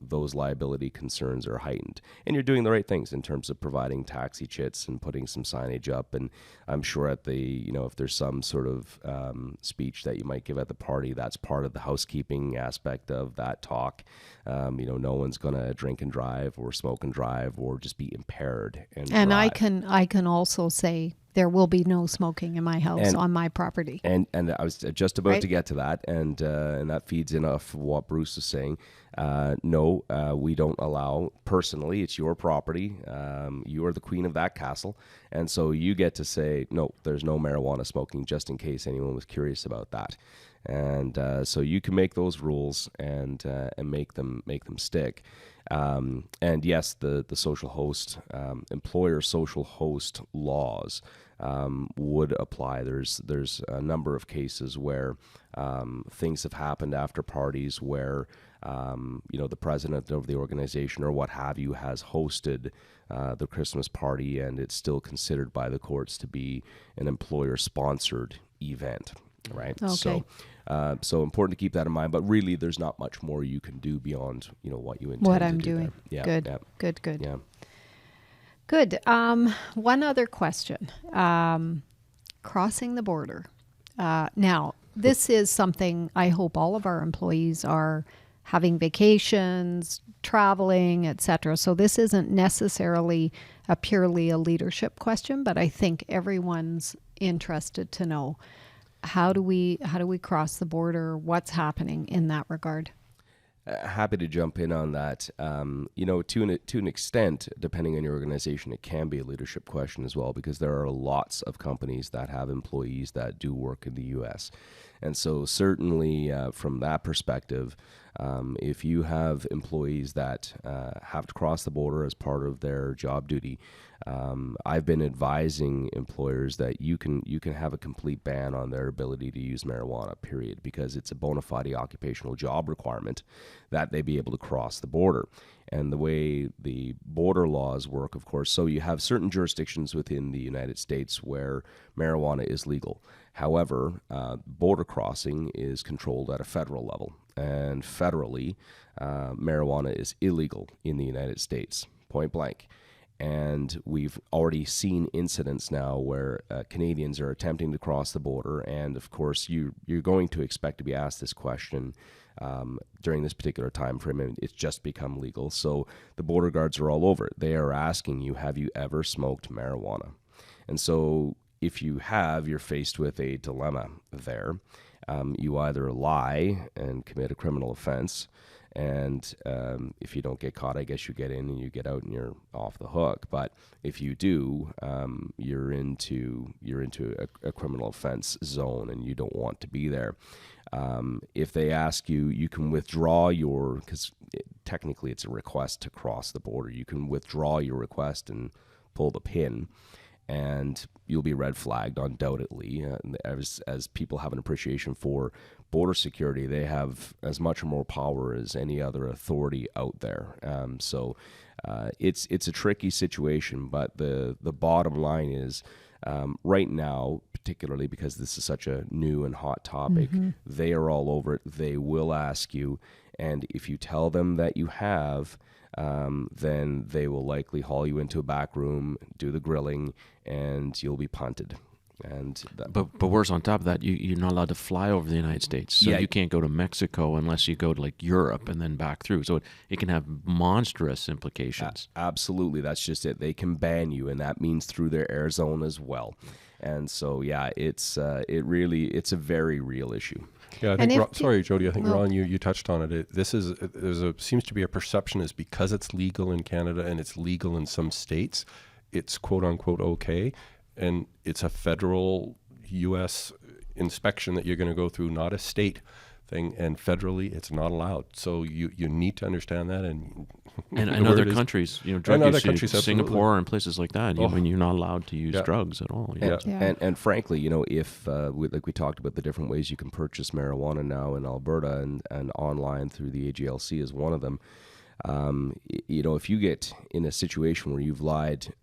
those liability concerns are heightened. And you're doing the right things in terms of providing taxi chits and putting some signage up. And I'm sure at the, if there's some sort of speech that you might give at the party, that's part of the housekeeping aspect of that talk. No one's going to drink and drive or smoke and drive or just be impaired. And I can also say there will be no smoking in my house on my property. And I was just about to get to that, and that feeds in off what Bruce is saying. No, we don't allow, personally, it's your property. You are the queen of that castle, and so you get to say, no, there's no marijuana smoking, just in case anyone was curious about that. And so you can make those rules and make them stick. And yes, the social host, employer social host laws would apply. There's a number of cases where things have happened after parties where the president of the organization or what have you has hosted the Christmas party, and it's still considered by the courts to be an employer-sponsored event, right? Okay. So important to keep that in mind. But really, there's not much more you can do beyond what you intend What to I'm do doing. there. Yeah, Good. yeah, Good. yeah. Good. One other question. Crossing the border. Now, this is something I hope all of our employees are having vacations, traveling, etc. So this isn't necessarily purely a leadership question, but I think everyone's interested to know how do we cross the border? What's happening in that regard? Happy to jump in on that. To an extent, depending on your organization, it can be a leadership question as well, because there are lots of companies that have employees that do work in the U.S. And so certainly from that perspective, if you have employees that have to cross the border as part of their job duty, I've been advising employers that you can have a complete ban on their ability to use marijuana, period, because it's a bona fide occupational job requirement that they be able to cross the border. And the way the border laws work, of course, so you have certain jurisdictions within the United States where marijuana is legal. However, border crossing is controlled at a federal level, and federally, marijuana is illegal in the United States, point blank. And we've already seen incidents now where Canadians are attempting to cross the border. And of course, you're going to expect to be asked this question during this particular time frame. And it's just become legal. So the border guards are all over it. They are asking you, have you ever smoked marijuana? And so if you have, you're faced with a dilemma there. You either lie and commit a criminal offense, and if you don't get caught, I guess you get in and you get out and you're off the hook. But if you do, you're into a criminal offense zone, and you don't want to be there. If they ask you, you can withdraw because technically it's a request to cross the border. You can withdraw your request and pull the pin, and you'll be red flagged undoubtedly. As people have an appreciation for border security, they have as much or more power as any other authority out there. So it's a tricky situation, but the bottom line is right now, particularly because this is such a new and hot topic, they are all over it. They will ask you, and if you tell them that you have, then they will likely haul you into a back room, do the grilling, and you'll be punted. And but worse, on top of that, you're not allowed to fly over the United States, so you can't go to Mexico unless you go to like Europe and then back through. So it can have monstrous implications. Absolutely, that's just it. They can ban you, and that means through their air zone as well. And so it's a very real issue. Yeah, I think. Sorry, Jody. I think Ron, you touched on it. Seems to be a perception is because it's legal in Canada and it's legal in some states, it's quote unquote okay, and it's a federal U.S. inspection that you're going to go through, not a state thing. And federally, it's not allowed. So you need to understand that. And other countries, drug use, Singapore and places like that, when you're not allowed to use drugs at all. And frankly, if like we talked about the different ways you can purchase marijuana now in Alberta, and online through the AGLC is one of them. If you get in a situation where you've lied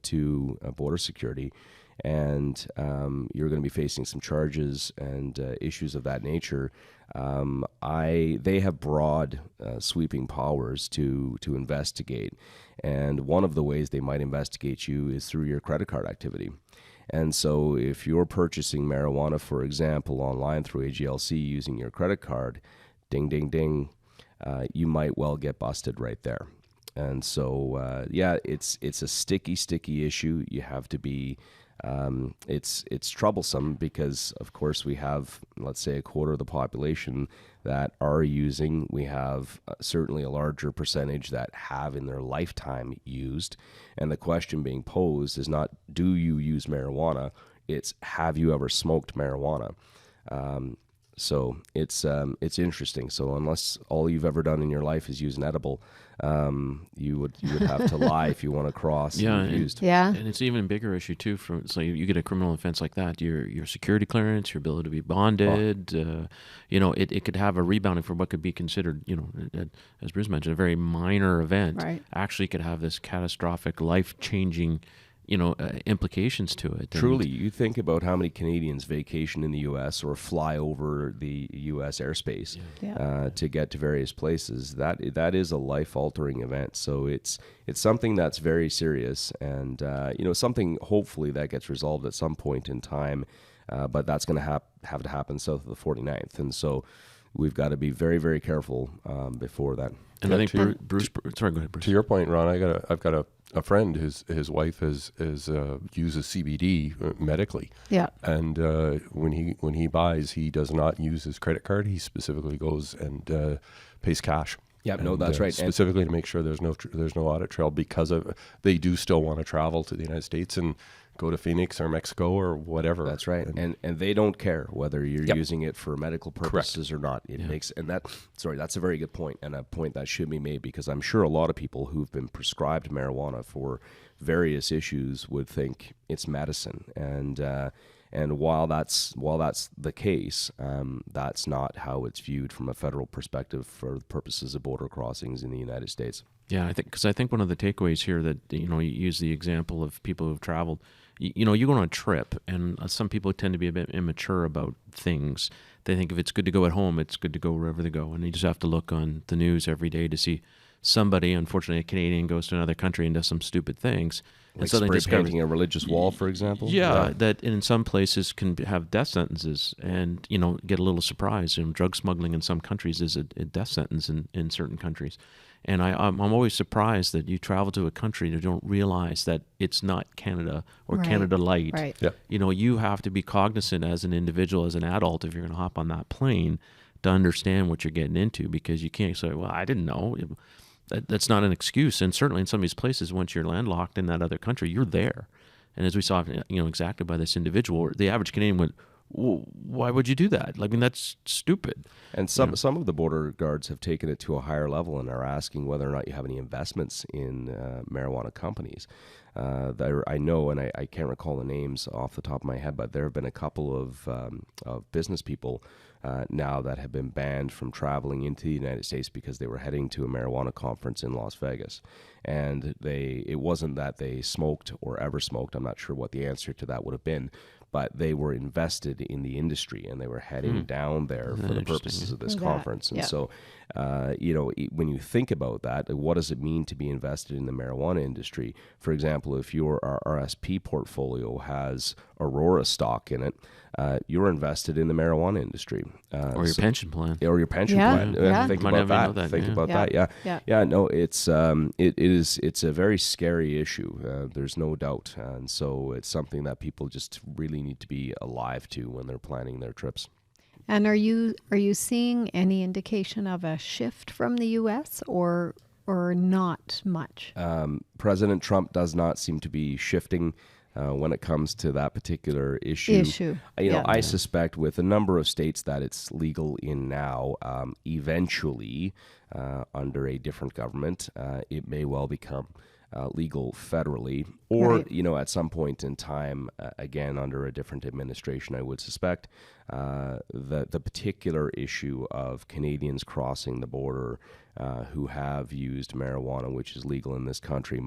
to border security, and you're going to be facing some charges and issues of that nature, they have broad sweeping powers to investigate. And one of the ways they might investigate you is through your credit card activity. And so if you're purchasing marijuana, for example, online through AGLC using your credit card, ding, ding, ding, you might well get busted right there. And so, it's a sticky issue. You have to be, it's troublesome because, of course, we have, let's say, a quarter of the population that are using. We have certainly a larger percentage that have in their lifetime used. And the question being posed is not, do you use marijuana? It's, have you ever smoked marijuana? So it's interesting. So unless all you've ever done in your life is use an edible, you would have to lie if you want to cross. Yeah, and and- used. Yeah. And it's an even bigger issue too. So you get a criminal offense like that, your security clearance, your ability to be bonded, it could have a rebounding for what could be considered, as Bruce mentioned, a very minor event. Right. Actually, could have this catastrophic, life-changing, implications to it. And Truly, you think about how many Canadians vacation in the U.S. or fly over the U.S. airspace Yeah. to get to various places. That is a life-altering event. So it's something that's very serious, and something hopefully that gets resolved at some point in time. But that's going to have to happen south of the 49th, and so we've got to be very, very careful before that. And I think Bruce. Sorry, go ahead, Bruce. To your point, Ron, I've got a friend. His wife uses CBD medically. Yeah. And when he buys, he does not use his credit card. He specifically goes and pays cash. Yeah, no, And, that's right. And Specifically to make sure there's no audit trail, because they do still want to travel to the United States and go to Phoenix or Mexico or whatever. that's right. And they don't care whether you're Yep. using it for medical purposes or not. It makes that's a very good point, and a point that should be made, because I'm sure a lot of people who've been prescribed marijuana for various issues would think it's medicine, and while that's the case, that's not how it's viewed from a federal perspective for the purposes of border crossings in the United States. Yeah, I think one of the takeaways here that you use the example of people who've traveled. You go on a trip, and some people tend to be a bit immature about things. They think if it's good to go at home, it's good to go wherever they go, and you just have to look on the news every day to see somebody, unfortunately a Canadian, goes to another country and does some stupid things. Like spray painting a religious wall, for example. Yeah, that in some places can have death sentences, and get a little surprised. Drug smuggling in some countries is a death sentence in certain countries. And I'm always surprised that you travel to a country and you don't realize that it's not Canada or Right. Canada Light. Right. Yeah. You have to be cognizant as an individual, as an adult, if you're going to hop on that plane, to understand what you're getting into, because you can't say, well, I didn't know. That's not an excuse. And certainly in some of these places, once you're landlocked in that other country, you're there. And as we saw, exactly by this individual, the average Canadian went, well, why would you do that? I mean, that's stupid. And some of the border guards have taken it to a higher level and are asking whether or not you have any investments in marijuana companies. I know, and I can't recall the names off the top of my head, but there have been a couple of business people now that have been banned from traveling into the United States because they were heading to a marijuana conference in Las Vegas. And it wasn't that they smoked or ever smoked. I'm not sure what the answer to that would have been, but they were invested in the industry, and they were heading down there for the purposes of this conference. And so, when you think about that, what does it mean to be invested in the marijuana industry? For example, if your RSP portfolio has Aurora stock in it, you're invested in the marijuana industry. Or your pension plan. Or your pension Yeah, plan. yeah. Think Might about not even know that. that, Think yeah. about Yeah. that. Yeah. Yeah. Yeah, no, it's a very scary issue. There's no doubt, and so it's something that people just really need to be alive to when they're planning their trips. And are you seeing any indication of a shift from the U.S. or not much? President Trump does not seem to be shifting when it comes to that particular issue. I suspect with a number of states that it's legal in now, eventually, under a different government, it may well become legal federally, or Right. At some point in time, again under a different administration, I would suspect. The particular issue of Canadians crossing the border who have used marijuana, which is legal in this country,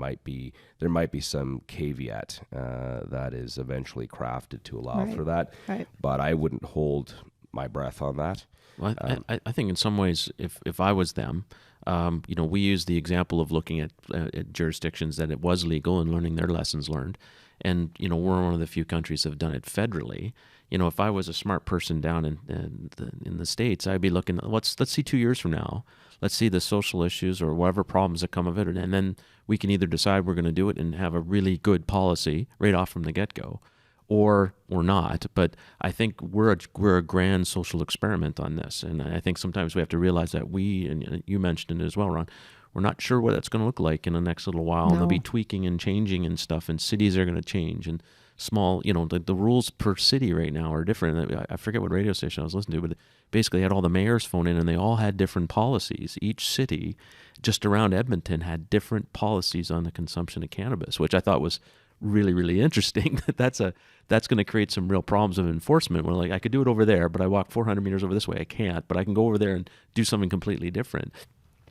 there might be some caveat that is eventually crafted to allow Right. for that. Right. But I wouldn't hold my breath on that. Well, I think in some ways, if I was them, we use the example of looking at jurisdictions that it was legal and learning their lessons learned. And, we're one of the few countries that have done it federally. If I was a smart person down in the States, I'd be looking, let's see 2 years from now. Let's see the social issues or whatever problems that come of it. And then we can either decide we're going to do it and have a really good policy right off from the get-go, or not. But I think we're a grand social experiment on this. And I think sometimes we have to realize that and you mentioned it as well, Ron, we're not sure what that's going to look like in the next little while. And they'll be tweaking and changing and stuff, and cities are going to change. And small, the rules per city right now are different. I forget what radio station I was listening to, but basically had all the mayors phone in and they all had different policies. Each city just around Edmonton had different policies on the consumption of cannabis, which I thought was really, really interesting. That's going to create some real problems of enforcement. Where like I could do it over there, but I walk 400 meters over this way. I can't, but I can go over there and do something completely different.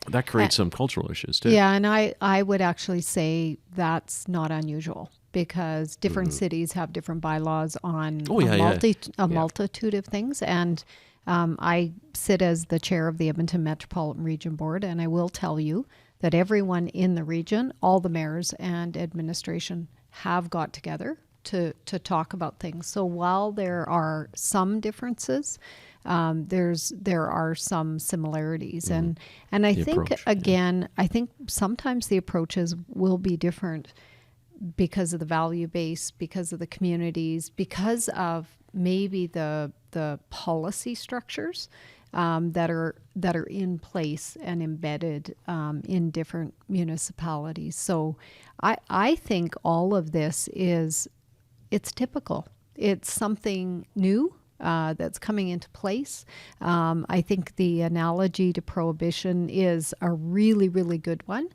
That creates some cultural issues too. Yeah, and I would actually say that's not unusual because different cities have different bylaws on a multitude of things. And I sit as the chair of the Edmonton Metropolitan Region Board, and I will tell you that everyone in the region, all the mayors and administration, have got together to talk about things. So while there are some differences, there are some similarities, and I think I think sometimes the approaches will be different because of the value base, because of the communities, because of maybe the policy structures that are in place and embedded in different municipalities. So I think all of this it's typical. It's something new that's coming into place. I think the analogy to prohibition is a really, really good one.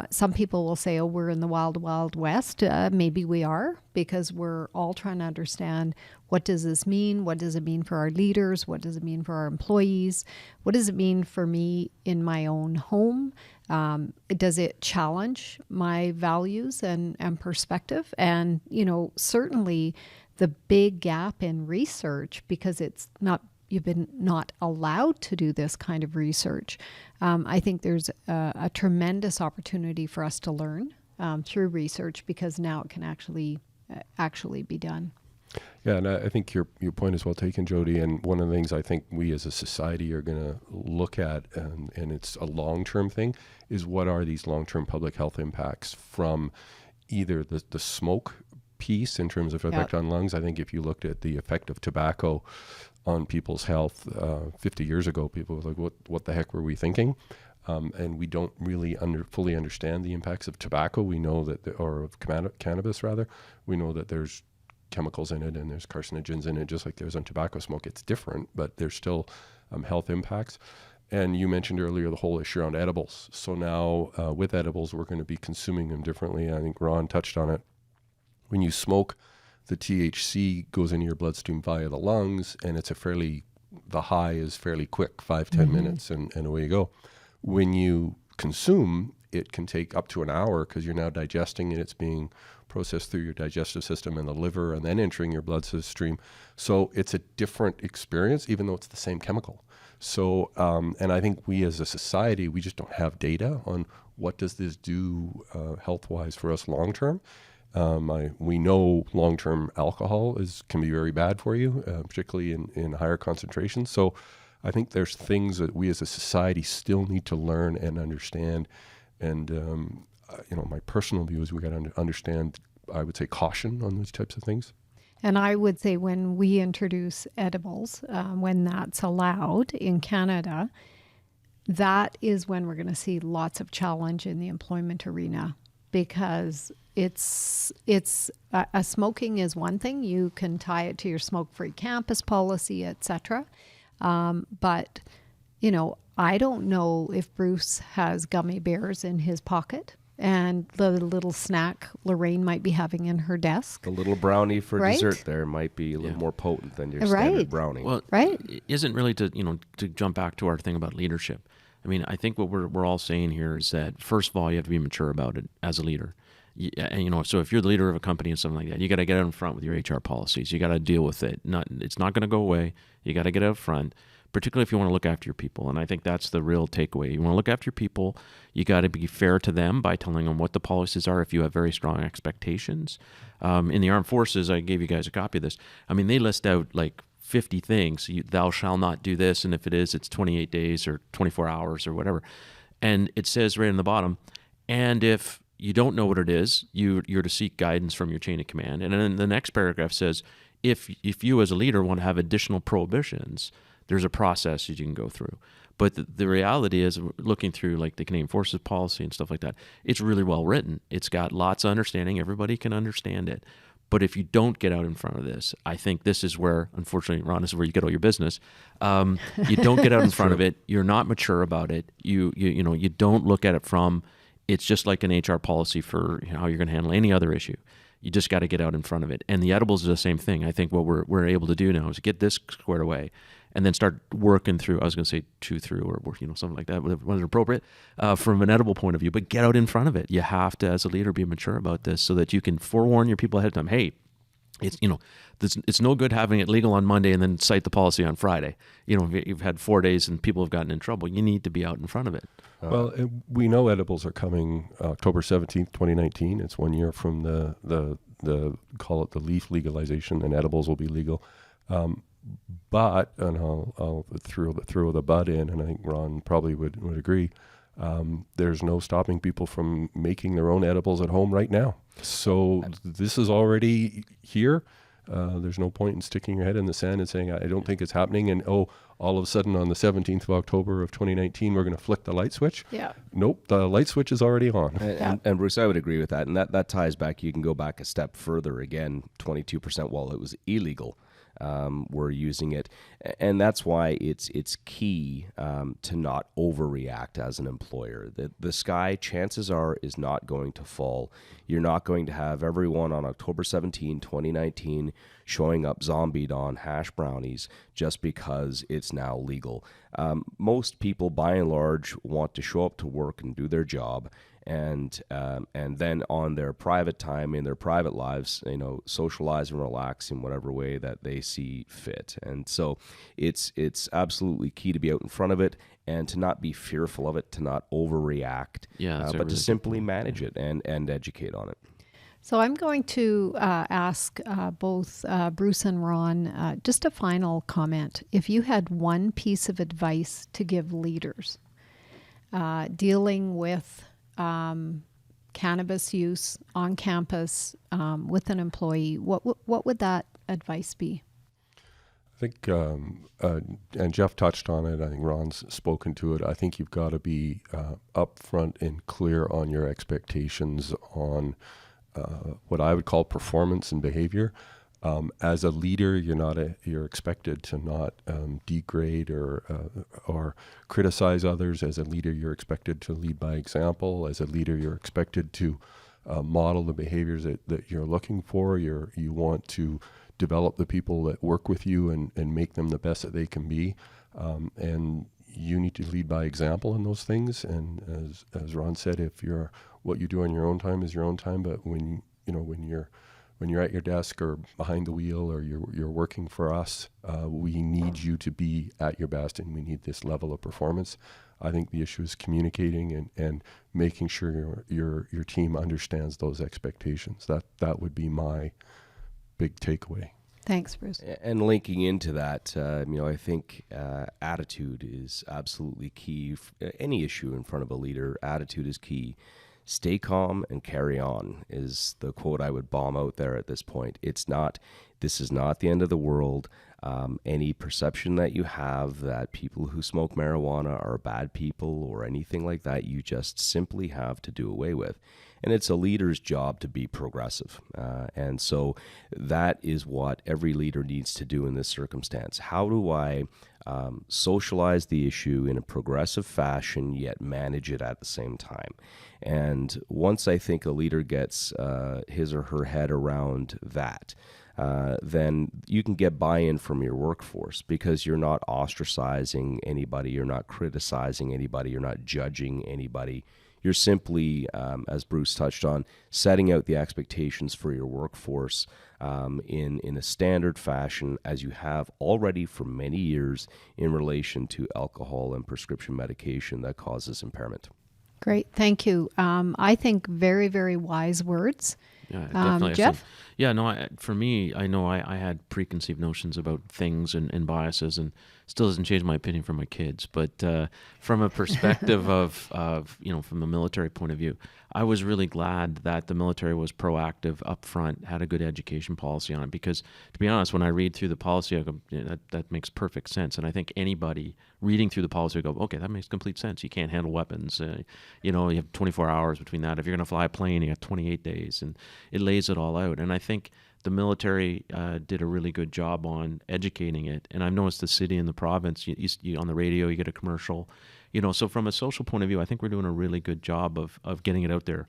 Some people will say, oh, we're in the wild, wild west. Maybe we are, because we're all trying to understand, what does this mean? What does it mean for our leaders? What does it mean for our employees? What does it mean for me in my own home? Does it challenge my values and perspective? And, certainly the big gap in research, because you've been not allowed to do this kind of research. I think there's a tremendous opportunity for us to learn through research, because now it can actually be done. Yeah, and I think your point is well taken, Jody. And one of the things I think we as a society are going to look at, and it's a long-term thing, is what are these long-term public health impacts from either the smoke piece in terms of effect on lungs. I think if you looked at the effect of tobacco on people's health 50 years ago, people were like, what the heck were we thinking? And we don't really fully understand the impacts of tobacco. We know that, or of cannabis rather, we know that there's chemicals in it and there's carcinogens in it, just like there's on tobacco smoke. It's different, but there's still health impacts. And you mentioned earlier the whole issue around edibles. So now with edibles, we're going to be consuming them differently. I think Ron touched on it. When you smoke, the THC goes into your bloodstream via the lungs, and the high is fairly quick, 5-10 minutes, and away you go. When you consume, it can take up to an hour, because you're now digesting it. It's being processed through your digestive system and the liver, and then entering your bloodstream. So it's a different experience, even though it's the same chemical. So, and I think we as a society, we just don't have data on what does this do health-wise for us long-term. We know long-term alcohol can be very bad for you, particularly in higher concentrations. So I think there's things that we as a society still need to learn and understand. And, my personal view is we got to understand, I would say, caution on those types of things. And I would say when we introduce edibles, when that's allowed in Canada, that is when we're going to see lots of challenge in the employment arena, because smoking is one thing. You can tie it to your smoke-free campus policy, etc. But, I don't know if Bruce has gummy bears in his pocket and the little snack Lorraine might be having in her desk. The little brownie for dessert there might be a little more potent than your standard brownie. Well, it isn't really to jump back to our thing about leadership. I mean, I think what we're all saying here is that, first of all, you have to be mature about it as a leader. And, so if you're the leader of a company and something like that, you got to get out in front with your HR policies. You got to deal with it. It's not going to go away. You got to get out front, particularly if you want to look after your people. And I think that's the real takeaway. You want to look after your people. You got to be fair to them by telling them what the policies are if you have very strong expectations. In the armed forces, I gave you guys a copy of this. I mean, they list out like 50 things. Thou shall not do this. And if it is, it's 28 days or 24 hours or whatever. And it says right in the bottom, and if you don't know what it is, you're to seek guidance from your chain of command. And then the next paragraph says, if you as a leader want to have additional prohibitions, there's a process that you can go through. But the reality is, looking through like the Canadian Forces policy and stuff like that, it's really well written. It's got lots of understanding. Everybody can understand it. But if you don't get out in front of this, I think this is where, unfortunately, Ron, this is where you get all your business. You don't get out in front of it. You're not mature about it. You don't look at it from, it's just like an HR policy for how you're going to handle any other issue. You just got to get out in front of it. And the edibles is the same thing. I think what we're able to do now is get this squared away and then start working through, I was going to say chew through or something like that, when it's appropriate, from an edible point of view, but get out in front of it. You have to, as a leader, be mature about this so that you can forewarn your people ahead of time. Hey, it's no good having it legal on Monday and then cite the policy on Friday. You've had 4 days and people have gotten in trouble. You need to be out in front of it. Well, we know edibles are coming October 17th, 2019. It's 1 year from the call it the leaf legalization, and edibles will be legal. But, and I'll throw the but in, and I think Ron probably would agree, there's no stopping people from making their own edibles at home right now. So this is already here. There's no point in sticking your head in the sand and saying, I don't think it's happening. And, all of a sudden on the 17th of October of 2019, we're going to flick the light switch. Yeah. Nope, the light switch is already on. And Bruce, I would agree with that. And that ties back, you can go back a step further again, 22% while it was illegal. We're using it, and that's why it's key to not overreact as an employer. The sky, chances are, is not going to fall. You're not going to have everyone on October 17, 2019 showing up zombied on hash brownies just because it's now legal. Most people, by and large, want to show up to work and do their job. And then on their private time, in their private lives, socialize and relax in whatever way that they see fit. And so it's absolutely key to be out in front of it and to not be fearful of it, to not overreact, but to simply manage it and educate on it. So I'm going to ask both Bruce and Ron just a final comment. If you had one piece of advice to give leaders dealing with cannabis use on campus with an employee, what would that advice be? I think, and Jeff touched on it, I think Ron's spoken to it, I think you've got to be upfront and clear on your expectations on what I would call performance and behavior. As a leader, you're expected to not degrade or criticize others. As a leader, you're expected to lead by example. As a leader, you're expected to model the behaviors that you're looking for. You want to develop the people that work with you and make them the best that they can be. And you need to lead by example in those things. And as Ron said, what you do on your own time is your own time, but when you're at your desk or behind the wheel or you're working for us, we need you to be at your best, and we need this level of performance. I think the issue is communicating and making sure your team understands those expectations. That would be my big takeaway. Thanks, Bruce. And linking into that, I think attitude is absolutely key. Any issue in front of a leader, attitude is key. Stay calm and carry on is the quote I would bomb out there at this point. This is not the end of the world. Any perception that you have that people who smoke marijuana are bad people or anything like that, you just simply have to do away with. And it's a leader's job to be progressive. And so that is what every leader needs to do in this circumstance. How do I socialize the issue in a progressive fashion, yet manage it at the same time? And once I think a leader gets his or her head around that, then you can get buy-in from your workforce, because you're not ostracizing anybody, you're not criticizing anybody, you're not judging anybody. You're simply, as Bruce touched on, setting out the expectations for your workforce in a standard fashion, as you have already for many years in relation to alcohol and prescription medication that causes impairment. Great, thank you. I think very, very wise words. Yeah, definitely. Jeff? For me, I know I had preconceived notions about things and biases, and still doesn't change my opinion for my kids. But from a perspective of from a military point of view, I was really glad that the military was proactive up front, had a good education policy on it. Because to be honest, when I read through the policy, I go, that makes perfect sense. And I think anybody reading through the policy would go, okay, that makes complete sense. You can't handle weapons. You have 24 hours between that. If you're going to fly a plane, you got 28 days. And it lays it all out. And I think The military did a really good job on educating it, and I've noticed the city and the province. You on the radio, you get a commercial, So from a social point of view, I think we're doing a really good job of getting it out there,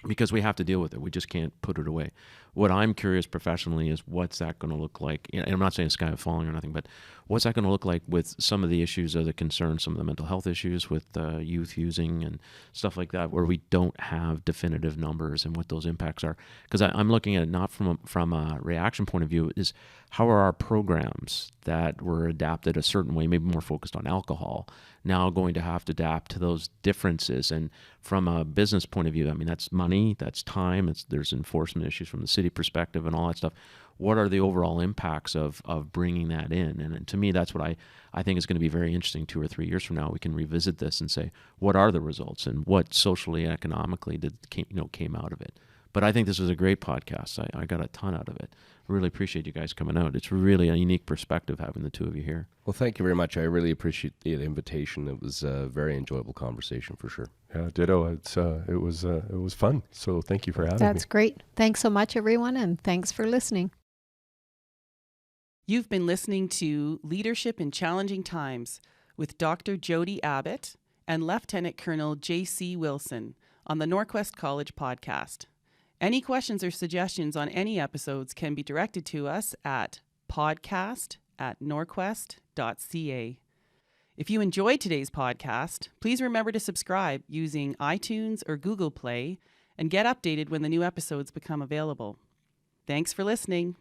because we have to deal with it. We just can't put it away. What I'm curious professionally is what's that going to look like? And I'm not saying sky falling or nothing, but what's that going to look like with some of the issues of the concern, some of the mental health issues with youth using and stuff like that, where we don't have definitive numbers and what those impacts are. Because I'm looking at it not from a reaction point of view, is how are our programs that were adapted a certain way, maybe more focused on alcohol, now going to have to adapt to those differences? And from a business point of view, I mean, that's money, that's time, there's enforcement issues from the city perspective and all that stuff. What are the overall impacts of bringing that in? And to me, that's what I think is going to be very interesting 2 or 3 years from now. We can revisit this and say, what are the results and what socially and economically came out of it? But I think this was a great podcast. I got a ton out of it. Really appreciate you guys coming out. It's really a unique perspective having the two of you here. Well, thank you very much. I really appreciate the invitation. It was a very enjoyable conversation for sure. Yeah, ditto. It was fun. So thank you for having me. That's great. Thanks so much, everyone, and thanks for listening. You've been listening to Leadership in Challenging Times with Dr. Jody Abbott and Lieutenant Colonel J.C. Wilson on the NorQuest College podcast. Any questions or suggestions on any episodes can be directed to us at podcast@norquest.ca. If you enjoyed today's podcast, please remember to subscribe using iTunes or Google Play and get updated when the new episodes become available. Thanks for listening.